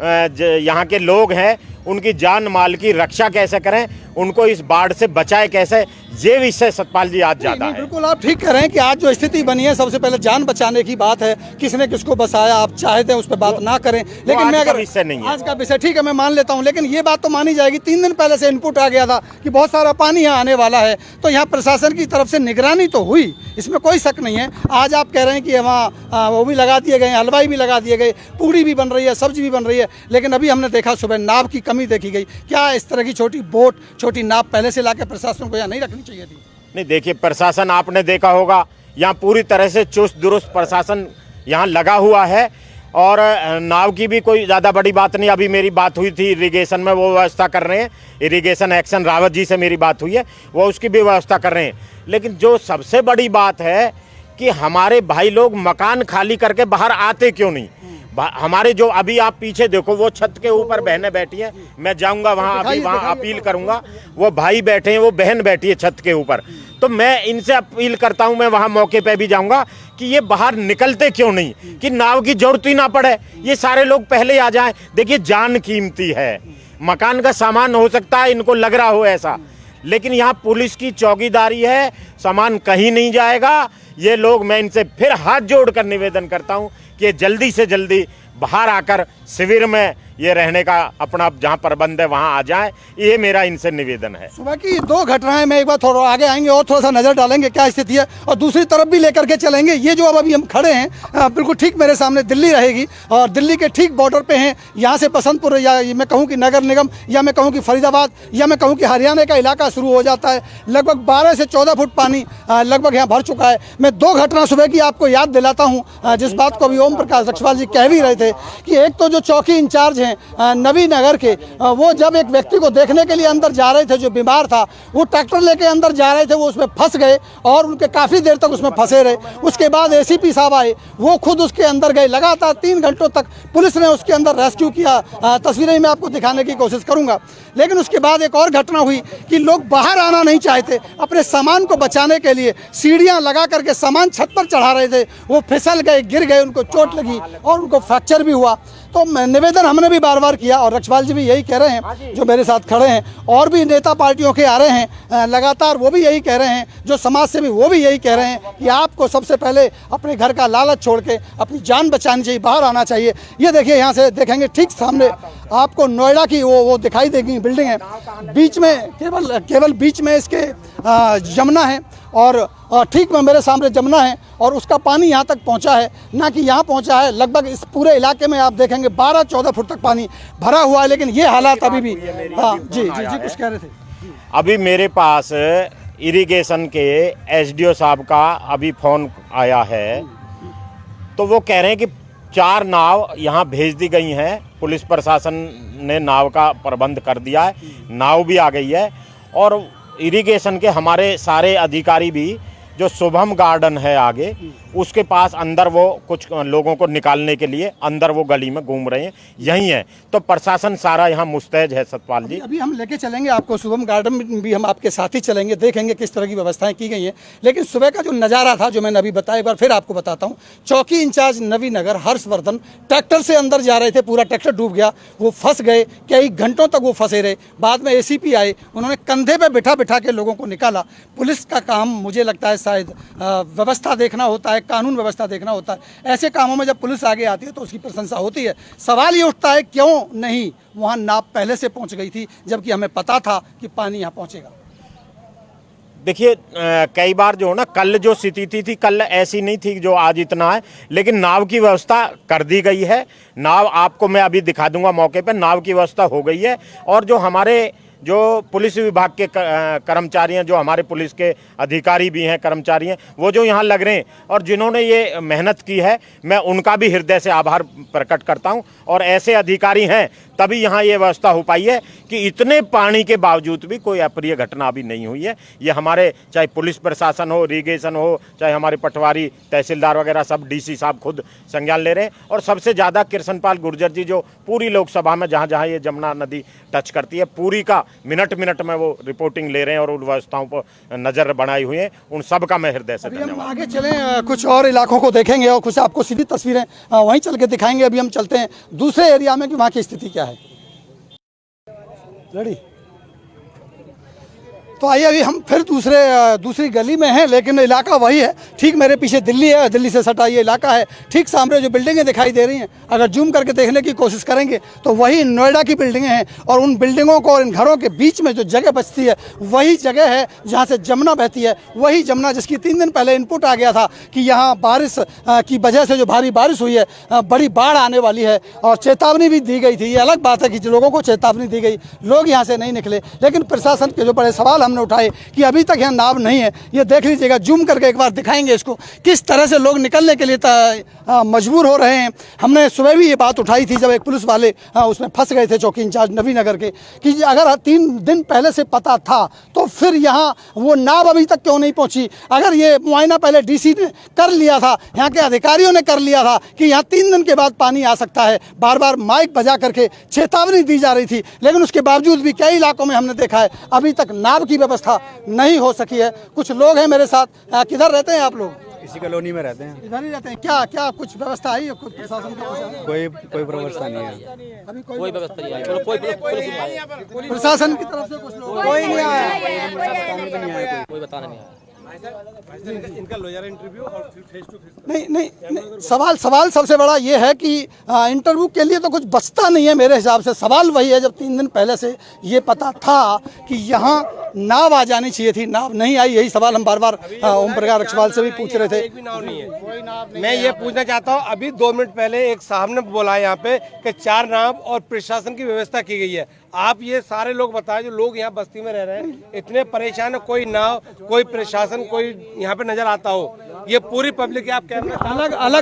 Speaker 2: यहाँ के लोग हैं उनकी जान माल की रक्षा कैसे करें, उनको इस बाढ़ से बचाए कैसे, ये विषय सतपाल जी आज ज़्यादा है।
Speaker 1: बिल्कुल आप ठीक कह रहे हैं कि आज जो स्थिति बनी है सबसे पहले जान बचाने की बात है। किसने किसको बसाया आप चाहते हैं उस पर बात ना करें, लेकिन मैं अगर
Speaker 2: विषय नहीं है,
Speaker 1: आज का विषय ठीक है मैं मान लेता हूं, लेकिन ये बात तो मानी जाएगी 3 दिन पहले से इनपुट आ गया था कि बहुत सारा पानी यहाँ आने वाला है, तो यहाँ प्रशासन की तरफ से निगरानी तो हुई, इसमें कोई शक नहीं है। आज आप कह रहे हैं कि वहाँ वो भी लगा दिए गए, हलवाई भी लगा दिए गए, पूड़ी भी बन रही है, सब्जी भी बन रही है, लेकिन अभी हमने देखा सुबह नाव की कमी देखी गई। क्या इस तरह की छोटी बोट, छोटी नाव पहले से लाके प्रशासन को यहाँ नहीं रखनी चाहिए थी?
Speaker 2: नहीं, देखिए प्रशासन आपने देखा होगा यहाँ पूरी तरह से चुस्त दुरुस्त प्रशासन यहाँ लगा हुआ है। और नाव की भी कोई ज़्यादा बड़ी बात नहीं। अभी मेरी बात हुई थी इरिगेशन में, वो व्यवस्था कर रहे हैं। इरिगेशन एक्शन रावत जी से मेरी बात हुई है, वो उसकी भी व्यवस्था कर रहे हैं। लेकिन जो सबसे बड़ी बात है कि हमारे भाई लोग मकान खाली करके बाहर आते क्यों नहीं। हमारे जो अभी आप पीछे देखो वो छत के ऊपर बहनें बैठी हैं, मैं जाऊंगा वहाँ अभी वहाँ अपील करूंगा, वो भाई बैठे हैं, वो बहन बैठी है छत के ऊपर। तो मैं इनसे अपील करता हूं, मैं वहाँ मौके पे भी जाऊंगा कि ये बाहर निकलते क्यों नहीं, कि नाव की जरूरत ही ना पड़े, ये सारे लोग पहले आ जाएं। देखिए जान कीमती है, मकान का सामान हो सकता है इनको लग रहा हो ऐसा, लेकिन यहाँ पुलिस की चौकीदारी है, सामान कहीं नहीं जाएगा। ये लोग, मैं इनसे फिर हाथ जोड़कर निवेदन करता हूँ कि जल्दी से जल्दी बाहर आकर शिविर में ये रहने का अपना जहाँ प्रबंध है वहाँ आ जाए, ये मेरा इनसे निवेदन है।
Speaker 1: सुबह की 2 घटनाएं में एक बार थोड़ा आगे आएंगे और थोड़ा सा नजर डालेंगे क्या स्थिति है, और दूसरी तरफ भी लेकर के चलेंगे। ये जो अब अभी हम खड़े हैं बिल्कुल ठीक मेरे सामने दिल्ली रहेगी, और दिल्ली के ठीक बॉर्डर पे हैं। यहाँ से बसंतपुर, या मैं कहूँ कि नगर निगम, या मैं कहूँ कि फरीदाबाद, या मैं कहूँ कि हरियाणा का इलाका शुरू हो जाता है। लगभग 12 से 14 फुट पानी लगभग यहाँ भर चुका है। मैं 2 घटना सुबह की आपको याद दिलाता हूँ, जिस बात को अभी ओम प्रकाश रक्षवाल जी कह भी रहे थे कि एक तो जो चौकी इंचार्ज हैं नवी नगर के, वो जब एक व्यक्ति को देखने के लिए अंदर जा रहे थे जो बीमार था, वो ट्रैक्टर लेके अंदर जा रहे थे, वो उसमें फंस गए और उनके काफ़ी देर तक उसमें फंसे रहे। उसके बाद एसीपी साहब आए, वो खुद उसके अंदर गए, लगातार 3 घंटों तक पुलिस ने उसके अंदर रेस्क्यू किया। तस्वीरें मैं आपको दिखाने की कोशिश करूंगा। लेकिन उसके बाद एक और घटना हुई कि लोग बाहर आना नहीं चाहते, अपने सामान को बचाने के लिए सीढ़ियां लगा करके सामान छत पर चढ़ा रहे थे, वो फिसल गए, गिर गए, उनको चोट लगी और उनको फ्रैक्चर भी हुआ। तो निवेदन हमने भी बार बार किया और रक्षपाल जी भी यही कह रहे हैं, जो मेरे साथ खड़े हैं, और भी नेता पार्टियों के आ रहे हैं लगातार, वो भी यही कह रहे हैं, जो समाज सेवी वो भी यही कह रहे हैं कि आपको सबसे पहले अपने घर का लालच छोड़ के अपनी जान बचानी चाहिए, बाहर आना चाहिए। ये देखिए, यहाँ से देखेंगे ठीक सामने आपको नोएडा की वो दिखाई देगी बिल्डिंग है, बीच में केवल बीच में इसके यमुना है, और ठीक में मेरे सामने जमुना है, और उसका पानी यहाँ तक पहुँचा है, ना कि यहाँ पहुँचा है। लगभग इस पूरे इलाके में आप देखेंगे 12-14 फुट तक पानी भरा हुआ है। लेकिन ये हालात अभी भी, हाँ जी जी जी, कुछ कह रहे थे।
Speaker 2: अभी मेरे पास इरिगेशन के एसडीओ साहब का अभी फ़ोन आया है, तो वो कह रहे हैं कि 4 नाव यहाँ भेज दी गई हैं, पुलिस प्रशासन ने नाव का प्रबंध कर दिया है, नाव भी आ गई है। और इरिगेशन के हमारे सारे अधिकारी भी, जो शुभम गार्डन है आगे, उसके पास अंदर वो कुछ लोगों को निकालने के लिए अंदर वो गली में घूम रहे हैं, यही है। तो प्रशासन सारा यहाँ मुस्तैद है सतपाल जी।
Speaker 1: अभी हम लेके चलेंगे आपको शुभम गार्डन में भी, हम आपके साथ ही चलेंगे, देखेंगे किस तरह की व्यवस्थाएं की गई हैं। लेकिन सुबह का जो नज़ारा था, जो मैंने अभी बताया, एक बार फिर आपको बताता हूँ। चौकी इंचार्ज नवी नगर हर्षवर्धन ट्रैक्टर से अंदर जा रहे थे, पूरा ट्रैक्टर डूब गया, वो फंस गए, कई घंटों तक वो फंसे रहे। बाद में एसीपी आए, उन्होंने कंधे पर बिठा बिठा के लोगों को निकाला। पुलिस का काम मुझे लगता है शायद व्यवस्था देखना होता है, कानून व्यवस्था देखना होता है। ऐसे कामों में जब पुलिस आगे आती है तो उसकी प्रशंसा होती है। सवाल ये उठता है क्यों नहीं वहाँ नाव पहले से पहुँच गई थी, जबकि हमें पता था कि पानी यहाँ पहुँचेगा।
Speaker 2: देखिए कई बार जो ना, कल जो स्थिति थी कल ऐसी नहीं थी जो आज इतना है, लेकिन नाव की व्यवस्था कर दी गई है। नाव आपको मैं अभी दिखा दूंगा मौके पर, नाव की व्यवस्था हो गई है। और जो हमारे जो पुलिस विभाग के कर्मचारी हैं, जो हमारे पुलिस के अधिकारी भी हैं, कर्मचारी हैं, वो जो यहाँ लग रहे हैं और जिन्होंने ये मेहनत की है, मैं उनका भी हृदय से आभार प्रकट करता हूँ। और ऐसे अधिकारी हैं तभी यहाँ ये व्यवस्था हो पाई है कि इतने पानी के बावजूद भी कोई अप्रिय घटना अभी नहीं हुई है। ये हमारे चाहे पुलिस प्रशासन हो, इरीगेशन हो, चाहे हमारे पटवारी तहसीलदार वगैरह सब, डीसी साहब खुद संज्ञान ले रहे हैं। और सबसे ज़्यादा कृष्णपाल गुर्जर जी जो पूरी लोकसभा में जहाँ जहाँ ये जमुना नदी टच करती है, पूरी का मिनट मिनट में वो रिपोर्टिंग ले रहे हैं और उन व्यवस्थाओं पर नज़र बनाई हुई है। उन सब का मैं हृदय से धन्यवाद।
Speaker 1: हम आगे चलें, कुछ और इलाकों को देखेंगे और कुछ आपको सीधी तस्वीरें वहीं चल के दिखाएंगे। अभी हम चलते हैं दूसरे एरिया में कि वहाँ की स्थिति क्या है। रेडी? तो आइए, अभी हम फिर दूसरी गली में हैं, लेकिन इलाका वही है। ठीक मेरे पीछे दिल्ली है, दिल्ली से सटा ये इलाका है। ठीक सामने जो बिल्डिंगें दिखाई दे रही हैं, अगर जूम करके देखने की कोशिश करेंगे तो वही नोएडा की बिल्डिंगें हैं। और उन बिल्डिंगों को और इन घरों के बीच में जो जगह बचती है, वही जगह है जहाँ से जमुना बहती है। वही जमुना जिसकी 3 दिन पहले इनपुट आ गया था कि यहाँ बारिश की वजह से जो भारी बारिश हुई है, बड़ी बाढ़ आने वाली है और चेतावनी भी दी गई थी। ये अलग बात है कि लोगों को चेतावनी दी गई, लोग यहाँ से नहीं निकले। लेकिन प्रशासन के जो बड़े सवाल हमने उठाए कि अभी तक यहाँ नाव नहीं है, ये देख लीजिएगा, जूम करके एक बार दिखाएंगे इसको, किस तरह से लोग निकलने के लिए मजबूर हो रहे हैं। हमने सुबह भी ये बात उठाई थी जब एक पुलिस वाले उसमें फंस गए थे, चौकी इंचार्ज नवीनगर के, कि अगर 3 दिन पहले से पता था तो फिर यहाँ वो नाव अभी तक क्यों नहीं पहुँची। अगर ये मुआयना पहले डीसी ने कर लिया था, यहाँ के अधिकारियों ने कर लिया था कि यहाँ 3 दिन के बाद पानी आ सकता है, बार बार माइक बजा करके चेतावनी दी जा रही थी, लेकिन उसके बावजूद भी कई इलाकों में हमने देखा है अभी तक नाव की व्यवस्था नहीं हो सकी है। कुछ लोग हैं मेरे साथ। किधर रहते हैं आप लोग?
Speaker 3: इसी कॉलोनी में रहते हैं।
Speaker 1: इधर ही रहते हैं। क्या कुछ व्यवस्था आई है? कुछ प्रशासन का
Speaker 3: कोई व्यवस्था नहीं है।
Speaker 1: अभी
Speaker 4: कोई व्यवस्था नहीं है।
Speaker 1: प्रशासन की तरफ से कुछ लोग
Speaker 3: कोई नहीं आया,
Speaker 4: कोई बताना नहीं आया।
Speaker 3: इनका लॉयर इंटरव्यू और फेस टू फेस
Speaker 1: नहीं, सवाल सबसे बड़ा ये है कि इंटरव्यू के लिए तो कुछ बचता नहीं है मेरे हिसाब से। सवाल वही है, जब 3 दिन पहले से ये पता था कि यहाँ नाव आ जानी चाहिए थी, नाव नहीं आई। यही सवाल हम बार बार ओम प्रकाश रक्षवाल से भी पूछ रहे थे।
Speaker 5: एक भी नाव नहीं है। मैं ये पूछना चाहता हूँ, अभी 2 मिनट पहले एक साहब ने बोला है यहाँ पे कि 4 नाव और प्रशासन की व्यवस्था की गई है। आप ये सारे लोग बताएं जो लोग यहाँ बस्ती में रह रहे हैं, इतने परेशान है, कोई नाव, कोई प्रशासन, कोई यहाँ पे नजर आता हो। ये पूरी पब्लिक आप कह रहे हैं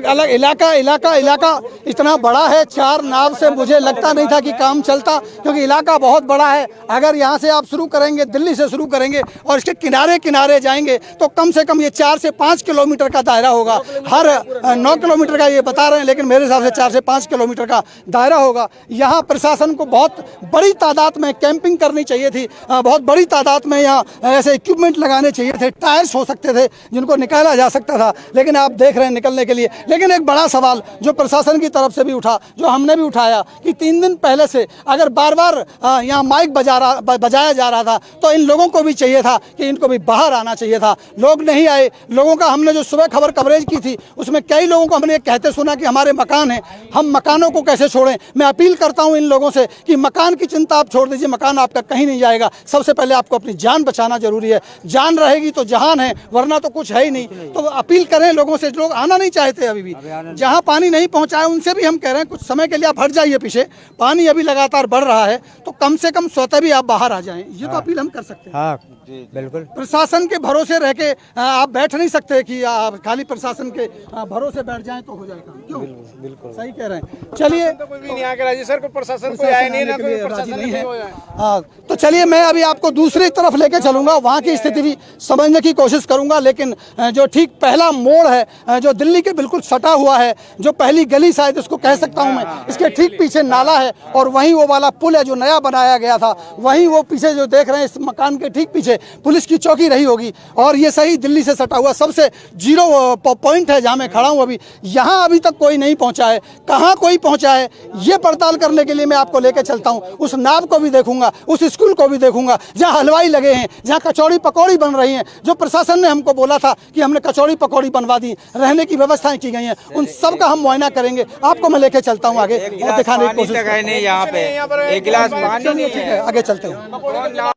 Speaker 1: अलग इलाका इतना बड़ा है, 4 नाव से मुझे लगता नहीं था कि काम चलता, क्योंकि इलाका बहुत बड़ा है। अगर यहाँ से आप शुरू करेंगे, दिल्ली से शुरू करेंगे और इसके किनारे किनारे जाएंगे तो कम से कम ये 4 से 5 किलोमीटर का दायरा होगा। हर 9 किलोमीटर का ये बता रहे हैं, लेकिन मेरे हिसाब से 4 से 5 किलोमीटर का दायरा होगा। यहाँ प्रशासन को बहुत बड़ी तादाद में कैंपिंग करनी चाहिए थी, बहुत बड़ी तादाद में यहाँ ऐसे इक्विपमेंट लगाने चाहिए थे, टायर्स हो सकते थे जिनको निकाला जा सकता था, लेकिन आप देख रहे हैं निकलने के लिए। लेकिन एक बड़ा सवाल जो प्रशासन की तरफ से भी उठा, जो हमने भी उठाया, कि 3 दिन पहले से अगर बार बार यहाँ माइक बजाया जा रहा था तो इन लोगों को भी चाहिए था कि इनको भी बाहर आना चाहिए था। लोग नहीं आए। लोगों का हमने जो सुबह खबर कवरेज की थी उसमें कई लोगों को हमने कहते सुना कि हमारे मकान हैं, हम मकानों को कैसे छोड़ें। मैं अपील करता हूं इन लोगों से कि मकान की चिंता आप छोड़ दीजिए, मकान आपका कहीं नहीं जाएगा। सबसे पहले आपको अपनी जान बचाना जरूरी है। जान रहेगी तो जहान है, वरना तो कुछ है ही नहीं। तो अपील करें लोगों से, लोग आना नहीं चाहते अभी भी। जहां पानी नहीं पहुंचा है उनसे भी हम कह रहे हैं कुछ समय के लिए आप हट जाइए पीछे, पानी अभी लगातार बढ़ रहा है, तो कम से कम स्वतः भी आप बाहर आ जाएं। ये तो अपील हम कर सकते हैं।
Speaker 3: हाँ बिल्कुल।
Speaker 1: प्रशासन के भरोसे रह के आप बैठ नहीं सकते कि आप खाली प्रशासन के भरोसे बैठ जाएं तो हो जाएगा। क्यों?
Speaker 3: बिल्कुल
Speaker 1: सही कह रहे हैं। चलिए,
Speaker 5: कोई भी नहीं आके राजी सर, कोई प्रशासन कोई आया नहीं, ना कोई प्रशासन
Speaker 1: नहीं है। तो चलिए मैं अभी आपको दूसरी तरफ लेके चलूंगा, वहाँ की स्थिति भी समझने की कोशिश करूंगा। लेकिन जो ठीक पहला मोड़ है जो दिल्ली के बिल्कुल सटा हुआ है, जो पहली गली शायद इसको कह सकता हूँ मैं, इसके ठीक पीछे नाला है और वहीं वो वाला पुल है जो नया बनाया गया था। वहीं वो पीछे जो देख रहे हैं, इस मकान के ठीक पीछे पुलिस की चौकी रही होगी और ये सही दिल्ली से सटा हुआ सबसे जीरो पॉइंट है जहाँ मैं खड़ा हूँ। अभी यहाँ अभी तक कोई नहीं पहुँचा है। कहाँ कोई पहुँचा है ये पड़ताल करने के लिए मैं आपको लेकर चलता हूँ। उस नाव को भी देखूंगा, उस स्कूल को भी देखूंगा जहाँ हलवाई लगे हैं, जहाँ कचौड़ी पकौड़ी बन रही हैं, जो प्रशासन ने हमको बोला था कि हमने कचौड़ी पकौड़ी बनवा दी, रहने की व्यवस्थाएं की गई हैं, उन सब का हम मुआयना करेंगे। आपको मैं लेके चलता हूँ आगे और दिखाने की कोशिश।
Speaker 3: यहाँ पे एक गिलास पानी नहीं है।
Speaker 1: आगे चलते हैं।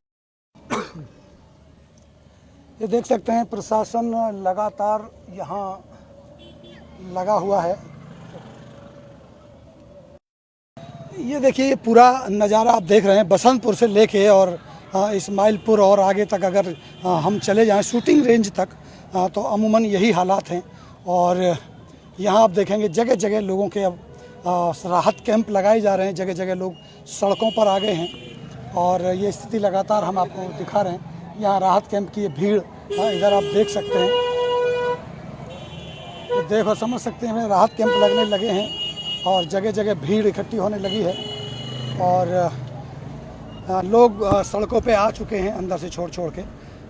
Speaker 1: ये देख सकते हैं प्रशासन लगातार यहाँ लगा हुआ है। ये देखिए, ये पूरा नज़ारा आप देख रहे हैं बसंतपुर से लेके और इस्माइलपुर और आगे तक अगर हम चले जाएं शूटिंग रेंज तक तो अमूमन यही हालात हैं। और यहाँ आप देखेंगे जगह जगह लोगों के अब राहत कैंप लगाए जा रहे हैं, जगह जगह लोग सड़कों पर आ गए हैं और ये स्थिति लगातार हम आपको दिखा रहे हैं। यहाँ राहत कैंप की ये भीड़ इधर आप देख सकते हैं, ये देखो समझ सकते हैं राहत कैंप लगने लगे हैं और जगह जगह भीड़ इकट्ठी होने लगी है और लोग सड़कों पे आ चुके हैं अंदर से छोड़ छोड़ के।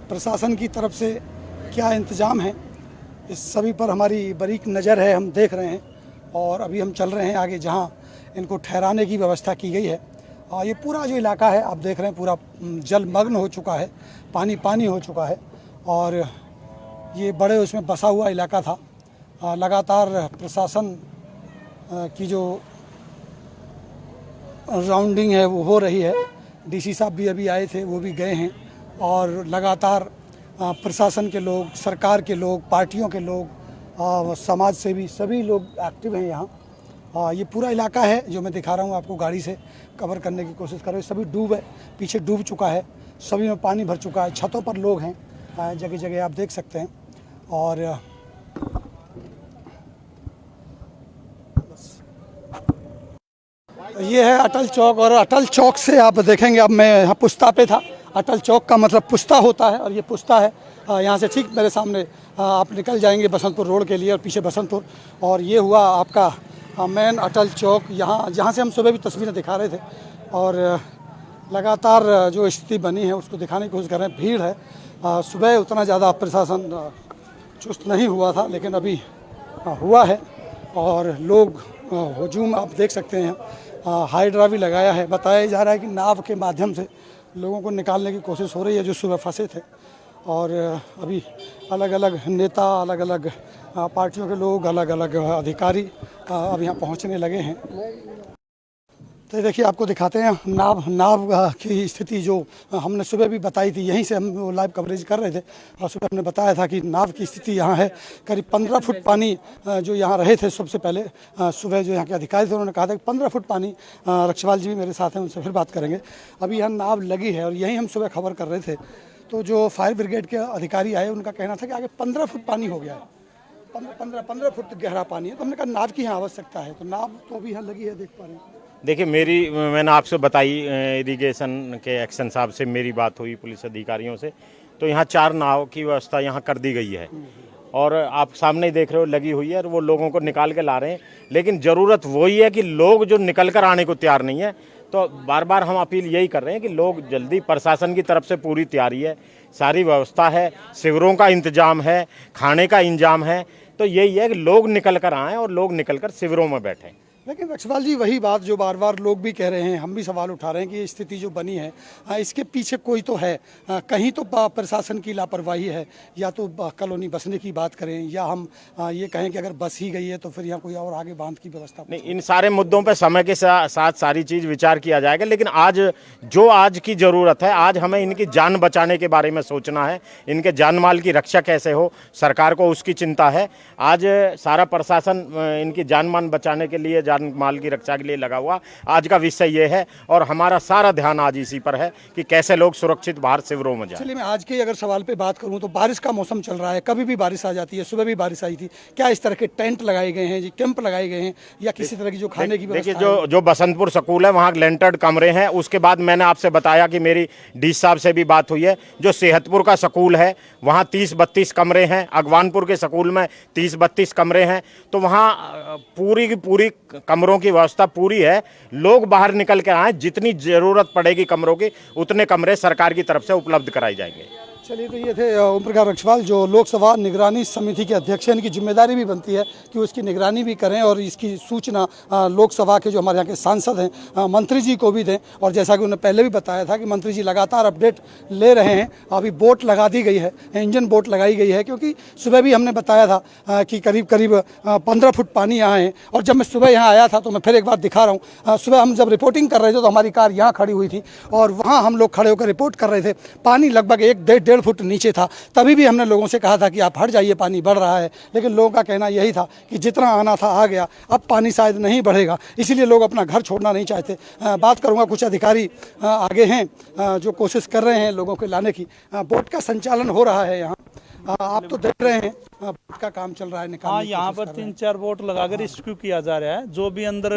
Speaker 1: प्रशासन की तरफ से क्या इंतज़ाम है इस सभी पर हमारी बारीक नज़र है, हम देख रहे हैं और अभी हम चल रहे हैं आगे जहां इनको ठहराने की व्यवस्था की गई है। और ये पूरा जो इलाका है आप देख रहे हैं पूरा जलमग्न हो चुका है, पानी पानी हो चुका है और ये बड़े उसमें बसा हुआ इलाका था। लगातार प्रशासन की जो राउंडिंग है वो हो रही है। डीसी साहब भी अभी आए थे, वो भी गए हैं और लगातार प्रशासन के लोग, सरकार के लोग, पार्टियों के लोग, समाज सेवी सभी लोग एक्टिव हैं यहाँ। ये पूरा इलाका है जो मैं दिखा रहा हूँ आपको, गाड़ी से कवर करने की कोशिश कर रहे हैं। सभी डूब है, पीछे डूब चुका है, सभी में पानी भर चुका है, छतों पर लोग हैं जगह जगह आप देख सकते हैं। और ये है अटल चौक और अटल चौक से आप देखेंगे, अब मैं यहाँ पुस्ता पे था। अटल चौक का मतलब पुस्ता होता है और ये पुस्ता है। यहाँ से ठीक मेरे सामने आप निकल जाएंगे बसंतपुर रोड के लिए और पीछे बसंतपुर, और ये हुआ आपका मेन अटल चौक। यहाँ जहाँ से हम सुबह भी तस्वीरें दिखा रहे थे और लगातार जो स्थिति बनी है उसको दिखाने की कोशिश कर रहे हैं। भीड़ है, सुबह उतना ज़्यादा प्रशासन चुस्त नहीं हुआ था लेकिन अभी हुआ है और लोग हजूम आप देख सकते हैं। हाइड्रा भी लगाया है, बताया जा रहा है कि नाव के माध्यम से लोगों को निकालने की कोशिश हो रही है जो सुबह फंसे थे। और अभी अलग अलग नेता, अलग अलग पार्टियों के लोग, अलग अलग अधिकारी अब यहाँ पहुँचने लगे हैं। तो देखिए आपको दिखाते हैं नाव की स्थिति जो हमने सुबह भी बताई थी, यहीं से हम लाइव कवरेज कर रहे थे और सुबह हमने बताया था कि नाव की स्थिति यहाँ है। करीब 15 फुट पानी जो यहाँ रहे थे सबसे पहले सुबह जो यहाँ के अधिकारी थे उन्होंने कहा था कि 15 फुट पानी। रक्षवाल जी भी मेरे साथ हैं, उनसे फिर बात करेंगे। अभी यहाँ नाव लगी है और यहीं हम सुबह खबर कर रहे थे तो जो फायर ब्रिगेड के अधिकारी आए उनका कहना था कि आगे 15 फुट पानी हो गया है, 15 फुट गहरा पानी है। तो हमने कहा नाव की यहाँ आवश्यकता है, तो नाव तो अभी यहाँ लगी है, देख पा रहे हैं।
Speaker 2: देखिए मैंने आपसे बताई इरिगेशन के एक्शन साहब से मेरी बात हुई पुलिस अधिकारियों से, तो यहाँ 4 नाव की व्यवस्था यहाँ कर दी गई है और आप सामने देख रहे हो लगी हुई है और वो लोगों को निकाल के ला रहे हैं। लेकिन ज़रूरत वही है कि लोग जो निकल कर आने को तैयार नहीं है, तो बार बार हम अपील यही कर रहे हैं कि लोग जल्दी, प्रशासन की तरफ से पूरी तैयारी है, सारी व्यवस्था है, शिविरों का इंतजाम है, खाने का इंतजाम है, तो यही है कि लोग निकल कर आएँ और लोग निकल कर शिविरों में बैठें।
Speaker 1: लेकिन रक्षवाल जी वही बात जो बार बार लोग भी कह रहे हैं, हम भी सवाल उठा रहे हैं कि ये स्थिति जो बनी है इसके पीछे कोई तो है। कहीं तो प्रशासन की लापरवाही है, या तो कॉलोनी बसने की बात करें या हम ये कहें कि अगर बस ही गई है तो फिर यहाँ कोई और आगे बांध की व्यवस्था
Speaker 2: नहीं। इन सारे मुद्दों पर समय के साथ सारी चीज़ विचार किया जाएगा, लेकिन आज की ज़रूरत है, आज हमें इनकी जान बचाने के बारे में सोचना है, इनके जान माल की रक्षा कैसे हो, सरकार को उसकी चिंता है। आज सारा प्रशासन इनकी जान मान बचाने के लिए, माल की रक्षा के लिए लगा हुआ आज का विषय ये है और हमारा सारा ध्यान आज इसी पर है कि कैसे लोग सुरक्षित बाहर शिविरों में जाएं।
Speaker 1: चलिए मैं आज के अगर सवाल पे बात करूं तो बारिश का मौसम चल रहा है, कभी भी बारिश आ जाती है, सुबह भी बारिश आई थी। क्या इस तरह के टेंट लगाए गए हैं जी, कैंप लगाए गए हैं या किसी तरह की जो खाने की व्यवस्था?
Speaker 2: देखिए जो बसंतपुर स्कूल है वहाँ लेंटर्ड कमरे हैं। उसके बाद मैंने आपसे बताया कि मेरी डी साहब से भी बात हुई है, जो सेहतपुर का स्कूल है वहाँ 30-32 कमरे हैं, अगवानपुर के स्कूल में 30-32 कमरे हैं, तो वहाँ पूरी की पूरी कमरों की व्यवस्था पूरी है। लोग बाहर निकल कर आए, जितनी जरूरत पड़ेगी कमरों की उतने कमरे सरकार की तरफ से उपलब्ध कराए जाएंगे।
Speaker 1: चलिए तो ये थे ओम प्रकाश रक्षवाल जो लोकसभा निगरानी समिति के अध्यक्ष हैं। इनकी जिम्मेदारी भी बनती है कि उसकी निगरानी भी करें और इसकी सूचना लोकसभा के जो हमारे यहाँ के सांसद हैं मंत्री जी को भी दें। और जैसा कि उन्होंने पहले भी बताया था कि मंत्री जी लगातार अपडेट ले रहे हैं। अभी बोट लगा दी गई है, इंजन बोट लगाई गई है, क्योंकि सुबह भी हमने बताया था कि करीब 15 फुट पानी यहाँ है। और जब मैं सुबह यहाँ आया था तो मैं फिर एक बार दिखा रहा हूँ, सुबह हम जब रिपोर्टिंग कर रहे थे तो हमारी कार यहाँ खड़ी हुई थी और वहाँ हम लोग खड़े होकर रिपोर्ट कर रहे थे। पानी लगभग 1-1.5 1.5 फुट नीचे था। तभी भी हमने लोगों से कहा था कि आप हट जाइए, पानी बढ़ रहा है, लेकिन लोगों का कहना यही था कि जितना आना था आ गया, अब पानी शायद नहीं बढ़ेगा, इसीलिए लोग अपना घर छोड़ना नहीं चाहते। बात करूँगा, कुछ अधिकारी आगे हैं जो कोशिश कर रहे हैं लोगों को लाने की। बोट का संचालन हो रहा है यहाँ, आप तो देख रहे हैं बोट का काम चल रहा है।
Speaker 6: हाँ, यहाँ पर 3-4 बोट लगाकर रेस्क्यू किया जा रहा है। जो भी अंदर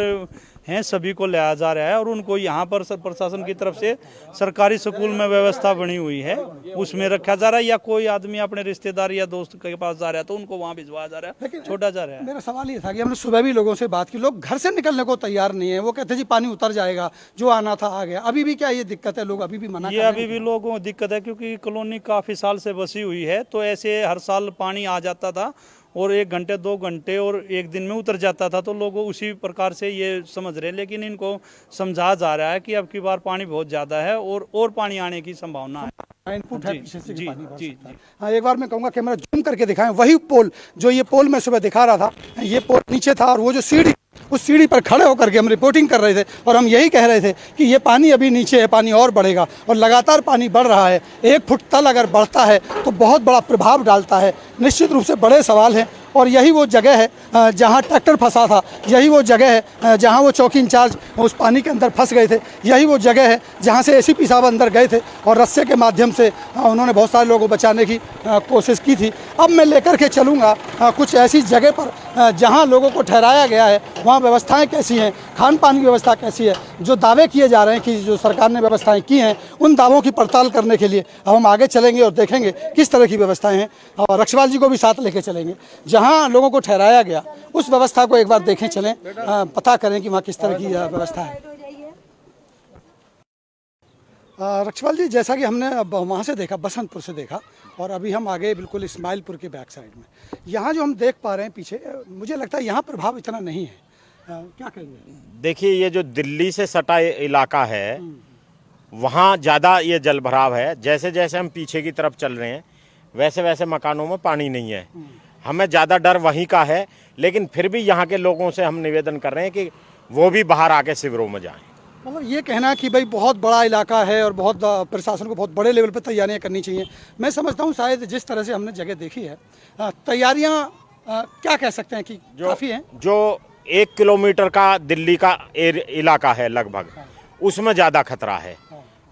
Speaker 6: हैं सभी को लाया जा रहा है और उनको यहाँ पर प्रशासन की तरफ से सरकारी स्कूल में व्यवस्था बनी हुई है, उसमें रखा जा रहा है। या कोई आदमी अपने रिश्तेदार या दोस्त के पास जा रहा है तो उनको वहाँ भिजवाया जा रहा है, छोड़ा जा रहा है।
Speaker 1: मेरा सवाल ये था कि हमने सुबह भी लोगों से बात की, लोग घर से निकलने को तैयार नहीं है। वो कहते जी पानी उतर जाएगा, जो आना था आ गया। अभी भी क्या ये दिक्कत है? लोग अभी भी मना कर रहे हैं?
Speaker 6: अभी भी लोगों को दिक्कत है क्योंकि कॉलोनी काफी साल से बसी हुई है, तो ऐसे हर साल पानी आ जाता था और 1 घंटे 2 घंटे और 1 दिन में उतर जाता था, तो लोग उसी प्रकार से ये समझ रहे हैं। लेकिन इनको समझा जा रहा है कि अब की बार पानी बहुत ज़्यादा है और पानी आने की संभावना है।
Speaker 1: इनपुट है पीछे से कि पानी बढ़
Speaker 6: जी
Speaker 1: सकता है। हाँ, एक बार मैं कहूँगा कैमरा जूम करके दिखाएं, वही पोल जो ये पोल मैं सुबह दिखा रहा था, ये पोल नीचे था और वो जो सीढ़ी, उस सीढ़ी पर खड़े होकर के हम रिपोर्टिंग कर रहे थे और हम यही कह रहे थे कि ये पानी अभी नीचे है, पानी और बढ़ेगा और लगातार पानी बढ़ रहा है। 1 फुट तल अगर बढ़ता है तो बहुत बड़ा प्रभाव डालता है। निश्चित रूप से बड़े सवाल हैं और यही वो जगह है जहां ट्रैक्टर फंसा था, यही वो जगह है जहां वो चौकी इंचार्ज उस पानी के अंदर फंस गए थे, यही वो जगह है जहां से एसीपी साहब अंदर गए थे और रस्से के माध्यम से उन्होंने बहुत सारे लोगों को बचाने की कोशिश की थी। अब मैं लेकर के चलूँगा कुछ ऐसी जगह पर जहाँ लोगों को ठहराया गया है, वहाँ व्यवस्थाएँ कैसी हैं, खान पान की व्यवस्था कैसी है। जो दावे किए जा रहे हैं कि जो सरकार ने व्यवस्थाएँ की हैं, उन दावों की पड़ताल करने के लिए अब हम आगे चलेंगे और देखेंगे किस तरह की व्यवस्थाएँ हैं और रक्षवाल जी को भी साथ लेके चलेंगे। जहाँ लोगों को ठहराया गया उस व्यवस्था को एक बार देखें, चलें, पता करें कि वहाँ किस तरह की व्यवस्था है। रक्षवाल जी, जैसा कि हमने अब वहाँ से देखा, बसंतपुर से देखा, और अभी हम आगे बिल्कुल इस्माइलपुर के बैक साइड में, यहाँ जो हम देख पा रहे हैं पीछे, मुझे लगता है यहाँ प्रभाव इतना नहीं है। क्या कहेंगे?
Speaker 2: देखिए, ये जो दिल्ली से सटा इलाका है वहाँ ज़्यादा ये जल भराव है। जैसे जैसे हम पीछे की तरफ चल रहे हैं वैसे वैसे मकानों में पानी नहीं है। हमें ज़्यादा डर वहीं का है, लेकिन फिर भी यहाँ के लोगों से हम निवेदन कर रहे हैं कि वो भी बाहर आके शिविरों में जाएं।
Speaker 1: मतलब ये कहना कि भाई बहुत बड़ा इलाका है और बहुत प्रशासन को बहुत बड़े लेवल पर तैयारियां करनी चाहिए। मैं समझता हूँ शायद जिस तरह से हमने जगह देखी है, तैयारियां क्या कह सकते हैं कि काफ़ी हैं।
Speaker 2: जो 1 किलोमीटर का दिल्ली का इलाका है लगभग, उसमें ज़्यादा खतरा है।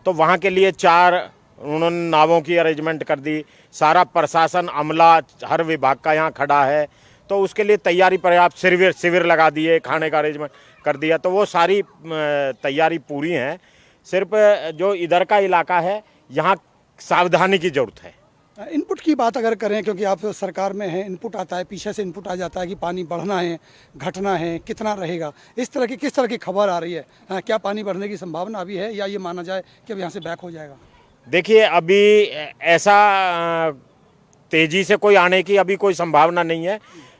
Speaker 2: तो वहाँ के लिए 4 उन्होंने नावों की अरेंजमेंट कर दी, सारा प्रशासन अमला हर विभाग का यहाँ खड़ा है, तो उसके लिए तैयारी पर्याप्त शिविर लगा दिए, खाने का अरेंजमेंट कर दिया, तो वो सारी तैयारी पूरी है। सिर्फ जो इधर का इलाका है यहाँ सावधानी की ज़रूरत है।
Speaker 1: इनपुट की बात अगर करें, क्योंकि आप सरकार में हैं, इनपुट आता है, पीछे से इनपुट आ जाता है कि पानी बढ़ना है, घटना है, कितना रहेगा, इस तरह की किस तरह की खबर आ रही है? क्या पानी बढ़ने की संभावना अभी है या ये माना जाए कि अब यहाँ से बैक हो जाएगा?
Speaker 2: देखिए, अभी ऐसा तेज़ी से कोई आने की अभी कोई संभावना नहीं है,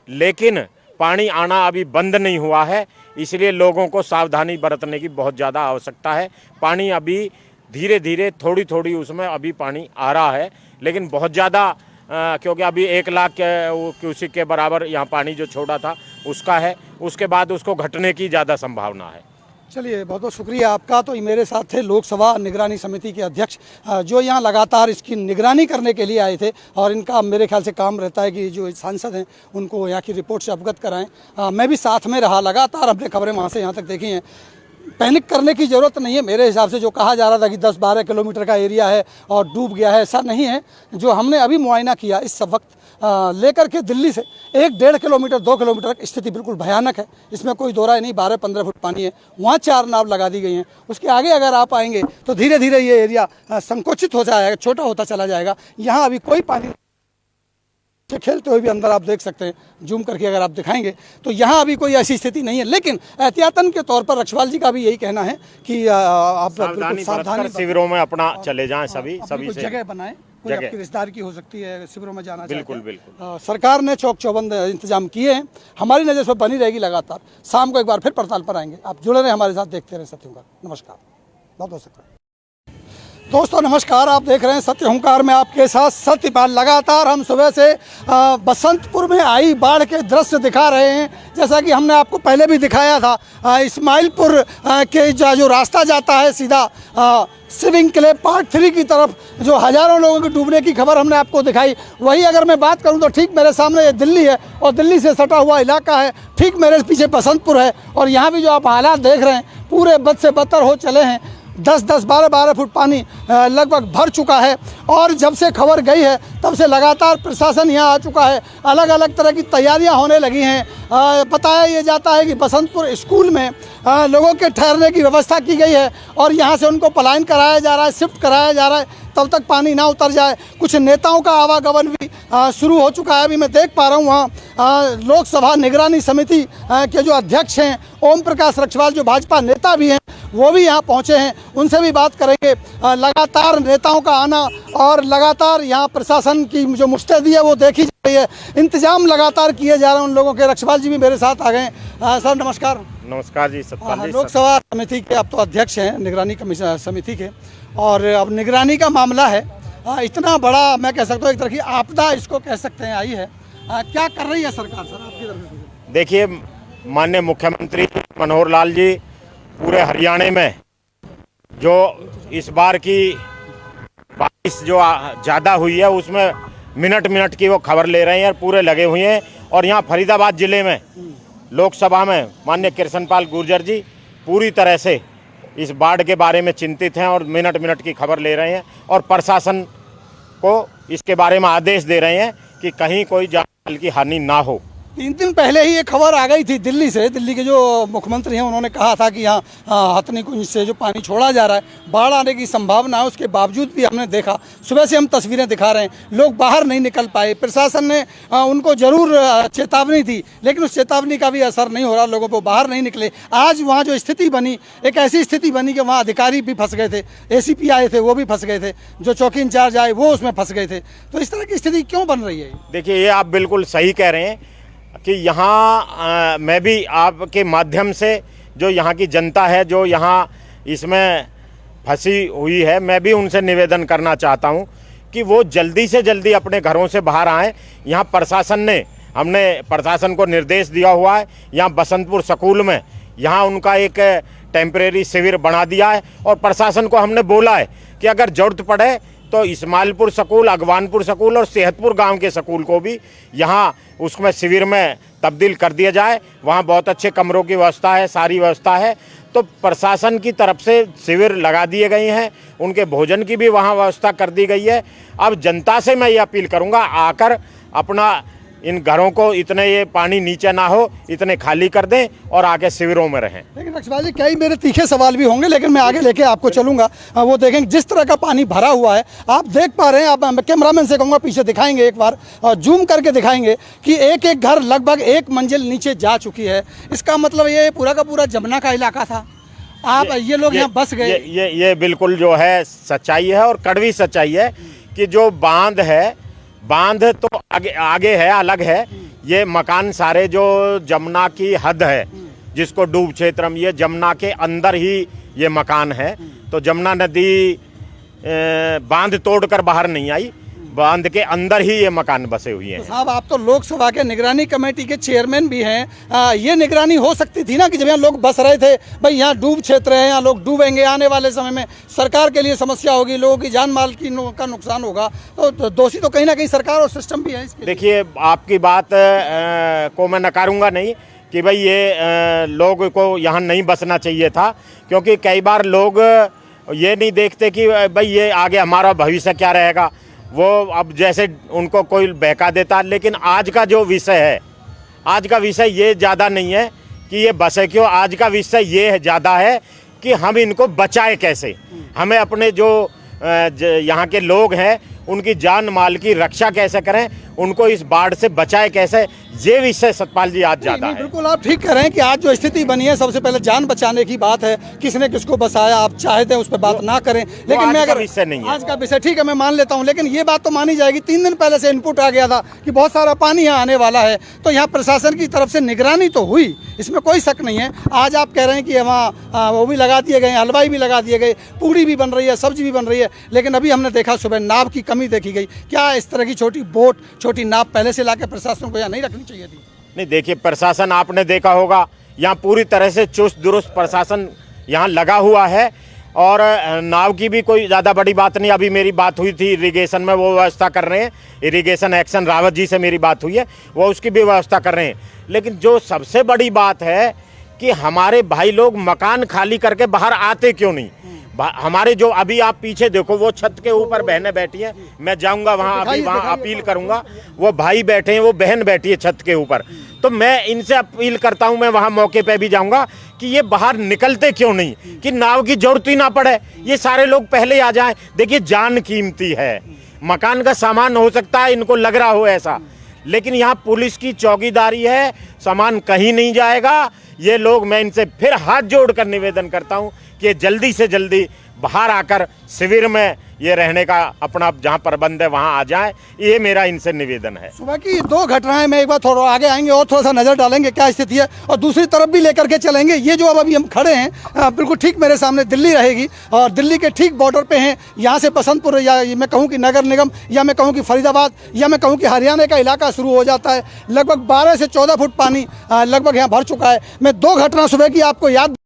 Speaker 2: लेकिन पानी आना अभी बंद नहीं हुआ है, इसलिए लोगों को सावधानी बरतने की बहुत ज़्यादा आवश्यकता है। पानी अभी धीरे धीरे थोड़ी थोड़ी उसमें अभी पानी आ रहा है, लेकिन बहुत ज़्यादा क्योंकि अभी 1 लाख क्यूसेक के बराबर यहाँ पानी जो छोड़ा था उसका है, उसके बाद उसको घटने की ज़्यादा संभावना है।
Speaker 1: चलिए, बहुत बहुत शुक्रिया आपका। तो मेरे साथ थे लोकसभा निगरानी समिति के अध्यक्ष जो यहाँ लगातार इसकी निगरानी करने के लिए आए थे और इनका मेरे ख्याल से काम रहता है कि जो सांसद हैं उनको यहाँ की रिपोर्ट से अवगत कराएं। मैं भी साथ में रहा, लगातार अपने खबरें वहाँ से यहाँ तक देखी हैं। पैनिक करने की ज़रूरत नहीं है। मेरे हिसाब से जो कहा जा रहा था कि 10-12 किलोमीटर का एरिया है और डूब गया है, ऐसा नहीं है। जो हमने अभी मुआयना किया इस वक्त लेकर के दिल्ली से 1-1.5 किलोमीटर 2 किलोमीटर तक स्थिति बिल्कुल भयानक है, इसमें कोई दो राय नहीं। 12-15 फुट पानी है, वहाँ 4 नाव लगा दी गई हैं। उसके आगे अगर आप आएंगे तो धीरे धीरे ये एरिया संकुचित हो जाएगा, छोटा होता चला जाएगा। यहाँ अभी कोई पानी खेलते हुए भी अंदर आप देख सकते हैं, जूम करके अगर आप दिखाएंगे तो यहाँ अभी कोई ऐसी स्थिति नहीं है। लेकिन एहतियातन के तौर पर रक्षवाल जी का भी यही कहना है कि आप
Speaker 2: सावधानी शिविरों में अपना चले जाएं, सभी से
Speaker 1: जगह बनाएं। कोई आपकी रिश्तेदार की हो सकती है, शिविरों में जाना
Speaker 2: बिल्कुल बिल्कुल।
Speaker 1: सरकार ने चौक चौबंद इंतजाम किए हैं, हमारी नज़र पर बनी रहेगी लगातार। शाम को एक बार फिर पड़ताल पर आएंगे। आप जुड़े रहे हमारे साथ, देखते रहे सत्यम का। नमस्कार, बहुत शुक्रिया। दोस्तों नमस्कार, आप देख रहे हैं सत्य हुंकार में आपके साथ सत्यपाल। लगातार हम सुबह से बसंतपुर में आई बाढ़ के दृश्य दिखा रहे हैं। जैसा कि हमने आपको पहले भी दिखाया था, इस्माइलपुर के जो रास्ता जाता है सीधा स्विमिंग क्लब पार्ट 3 की तरफ, जो हज़ारों लोगों के डूबने की खबर हमने आपको दिखाई। वही अगर मैं बात करूं तो ठीक मेरे सामने ये दिल्ली है और दिल्ली से सटा हुआ इलाका है, ठीक मेरे पीछे बसंतपुर है। और यहाँ भी जो आप हालात देख रहे हैं पूरे बद से बदतर हो चले हैं। 10-10, 12-12 फुट पानी लगभग भर चुका है। और जब से खबर गई है तब से लगातार प्रशासन यहाँ आ चुका है। अलग अलग तरह की तैयारियां होने लगी हैं। बताया ये जाता है कि बसंतपुर स्कूल में लोगों के ठहरने की व्यवस्था की गई है और यहाँ से उनको पलायन कराया जा रहा है, शिफ्ट कराया जा रहा है तब तक पानी ना उतर जाए। कुछ नेताओं का आवागमन भी शुरू हो चुका है। अभी मैं देख पा रहा हूँ वहाँ लोकसभा निगरानी समिति के जो अध्यक्ष हैं ओम प्रकाश रक्षवाल, जो भाजपा नेता भी हैं, वो भी यहाँ पहुँचे हैं। उनसे भी बात करेंगे। लगातार नेताओं का आना और लगातार यहाँ प्रशासन की जो मुस्तैदी है वो देखी जा रही है। इंतजाम लगातार किए जा रहे हैं उन लोगों के। रक्षवाल जी भी मेरे साथ आ गए। सर नमस्कार।
Speaker 2: नमस्कार जी, सतपाल जी।
Speaker 1: लोकसभा समिति के आप तो अध्यक्ष हैं, निगरानी कमीशन समिति के, और अब निगरानी का मामला है। इतना बड़ा मैं कह सकता हूँ एक तरह की आपदा इसको कह सकते हैं आई है। क्या कर रही है सरकार सर आपकी तरफ से? देखिए,
Speaker 2: माननीय मुख्यमंत्री मनोहर लाल जी पूरे हरियाणा में जो इस बार की बारिश जो ज़्यादा हुई है उसमें मिनट मिनट की वो खबर ले रहे हैं और पूरे लगे हुए हैं। और यहाँ फरीदाबाद जिले में लोकसभा में माननीय कृष्णपाल गुर्जर जी पूरी तरह से इस बाढ़ के बारे में चिंतित हैं और मिनट मिनट की खबर ले रहे हैं और प्रशासन को इसके बारे में आदेश दे रहे हैं कि कहीं कोई जान माल की हानि ना हो।
Speaker 1: 3 दिन पहले ही ये खबर आ गई थी दिल्ली से। दिल्ली के जो मुख्यमंत्री हैं उन्होंने कहा था कि यहाँ हथनी कुंज से जो पानी छोड़ा जा रहा है बाढ़ आने की संभावना है। उसके बावजूद भी हमने देखा, सुबह से हम तस्वीरें दिखा रहे हैं, लोग बाहर नहीं निकल पाए। प्रशासन ने उनको जरूर चेतावनी थी लेकिन उस चेतावनी का भी असर नहीं हो रहा, लोगों को बाहर नहीं निकले। आज वहाँ जो स्थिति बनी, एक ऐसी स्थिति बनी कि वहाँ अधिकारी भी फंस गए थे, ACP आए थे वो भी फंस गए थे, जो चौकी इंचार्ज आए वो उसमें फंस गए थे। तो इस तरह की स्थिति क्यों बन रही है?
Speaker 2: देखिए, ये आप बिल्कुल सही कह रहे हैं कि यहाँ मैं भी आपके माध्यम से जो यहाँ की जनता है, जो यहाँ इसमें फंसी हुई है, मैं भी उनसे निवेदन करना चाहता हूँ कि वो जल्दी से जल्दी अपने घरों से बाहर आएँ। यहाँ हमने प्रशासन को निर्देश दिया हुआ है। यहाँ बसंतपुर स्कूल में यहाँ उनका एक टेम्परेरी शिविर बना दिया है और प्रशासन को हमने बोला है कि अगर ज़रूरत पड़े तो इस्माइलपुर स्कूल, अगवानपुर स्कूल और सेहतपुर गांव के स्कूल को भी यहाँ उसमें शिविर में तब्दील कर दिया जाए। वहाँ बहुत अच्छे कमरों की व्यवस्था है, सारी व्यवस्था है। तो प्रशासन की तरफ से शिविर लगा दिए गए हैं, उनके भोजन की भी वहाँ व्यवस्था कर दी गई है। अब जनता से मैं ये अपील करूँगा, आकर अपना इन घरों को इतने ये पानी नीचे ना हो इतने खाली कर दें और आके शिविरों में रहें।
Speaker 1: लेकिन रक्षवाल जी, कई मेरे तीखे सवाल भी होंगे लेकिन मैं आगे लेके आपको चलूंगा। वो देखेंगे जिस तरह का पानी भरा हुआ है, आप देख पा रहे हैं। आप कैमरामैन से कहूँगा पीछे दिखाएंगे एक बार और जूम करके दिखाएंगे कि एक एक घर लगभग 1 मंजिल नीचे जा चुकी है। इसका मतलब ये पूरा का पूरा जमुना का इलाका था। ये लोग यहाँ बस गए।
Speaker 2: ये बिल्कुल जो है सच्चाई है और कड़वी सच्चाई है कि जो बांध तो आगे है, अलग है। ये मकान सारे जो जमुना की हद है, जिसको डूब क्षेत्र में, ये जमुना के अंदर ही ये मकान है। तो जमुना नदी बांध तोड़कर बाहर नहीं आई, बांध के अंदर ही ये मकान बसे हुए हैं।
Speaker 1: तो साहब, आप तो लोकसभा के निगरानी कमेटी के चेयरमैन भी हैं। ये निगरानी हो सकती थी ना कि जब यहाँ लोग बस रहे थे, भाई यहाँ डूब क्षेत्र है, यहाँ लोग डूबेंगे, आने वाले समय में सरकार के लिए समस्या होगी, लोगों की जान माल का नुकसान होगा। तो दोषी तो कहीं ना कहीं सरकार और सिस्टम भी है इसके।
Speaker 2: देखिए, आपकी बात को मैं नकारूंगा नहीं कि भाई ये लोग को यहाँ नहीं बसना चाहिए था, क्योंकि कई बार लोग ये नहीं देखते कि भाई ये आगे हमारा भविष्य क्या रहेगा। वो अब जैसे उनको कोई बहका देता। लेकिन आज का जो विषय है, आज का विषय ये ज़्यादा नहीं है कि ये बसे क्यों, आज का विषय ये ज़्यादा है कि हम इनको बचाए कैसे। हमें अपने जो यहाँ के लोग हैं उनकी जान माल की रक्षा कैसे करें, उनको इस बाढ़ से बचाए कैसे, ये विषय सतपाल जी आज ज्यादा
Speaker 1: नहीं,
Speaker 2: है।
Speaker 1: बिल्कुल आप ठीक कह रहे हैं कि आज जो स्थिति बनी है सबसे पहले जान बचाने की बात है, किसने किसको बसाया, आप चाहते हैं उस पर बात ना करें, लेकिन
Speaker 2: आज
Speaker 1: मैं
Speaker 2: का
Speaker 1: अगर
Speaker 2: विषय नहीं है।
Speaker 1: आज का विषय ठीक है मैं मान लेता हूं, लेकिन ये बात तो मानी जाएगी 3 दिन पहले से इनपुट आ गया था कि बहुत सारा पानी यहाँ आने वाला है, तो यहाँ प्रशासन की तरफ से निगरानी तो हुई, इसमें कोई शक नहीं है। आज आप कह रहे हैं कि वहाँ वो भी लगा दिए गए, हलवाई भी लगा दिए गए, पूड़ी भी बन रही है, सब्जी भी बन रही है, लेकिन अभी हमने देखा सुबह नाव की कमी देखी गई। क्या इस तरह की छोटी बोट, छोटी नाव पहले से लाके प्रशासन को यहाँ नहीं रखनी चाहिए थी?
Speaker 2: नहीं, देखिए प्रशासन आपने देखा होगा यहाँ पूरी तरह से चुस्त दुरुस्त प्रशासन यहाँ लगा हुआ है, और नाव की भी कोई ज़्यादा बड़ी बात नहीं। अभी मेरी बात हुई थी इरिगेशन में, वो व्यवस्था कर रहे हैं, इरिगेशन एक्शन रावत जी से मेरी बात हुई है, वो उसकी भी व्यवस्था कर रहे हैं। लेकिन जो सबसे बड़ी बात है कि हमारे भाई लोग मकान खाली करके बाहर आते क्यों नहीं? हमारे जो अभी आप पीछे देखो वो छत के ऊपर बहनें बैठी हैं, मैं जाऊंगा वहां, अभी वहां अपील करूंगा, वो भाई बैठे हैं, वो बहन बैठी है छत के ऊपर, तो मैं इनसे अपील करता हूं, मैं वहां मौके पे भी जाऊंगा कि ये बाहर निकलते क्यों नहीं, कि नाव की जरूरत ही ना पड़े, ये सारे लोग पहले आ जाएं। देखिए जान कीमती है, मकान का सामान हो सकता है इनको लग रहा हो ऐसा, लेकिन यहाँ पुलिस की चौकीदारी है, सामान कहीं नहीं जाएगा। ये लोग, मैं इनसे फिर हाथ जोड़कर निवेदन करता हूँ कि जल्दी से जल्दी बाहर आकर शिविर में ये रहने का अपना जहाँ प्रबंध है वहाँ आ जाए, ये मेरा इनसे निवेदन है।
Speaker 1: सुबह की 2 घटनाएं में एक बार थोड़ा आगे आएंगे और थोड़ा सा नजर डालेंगे क्या स्थिति है, और दूसरी तरफ भी लेकर के चलेंगे। ये जो अब अभी हम खड़े हैं बिल्कुल ठीक मेरे सामने दिल्ली रहेगी, और दिल्ली के ठीक बॉर्डर पे हैं। यहाँ से बसंतपुर, या मैं कहूँ कि नगर निगम, या मैं कहूँ कि फरीदाबाद, या मैं कहूँ कि हरियाणा का इलाका शुरू हो जाता है। लगभग 12 से 14 फुट पानी लगभग यहाँ भर चुका है। मैं 2 घटना सुबह की आपको याद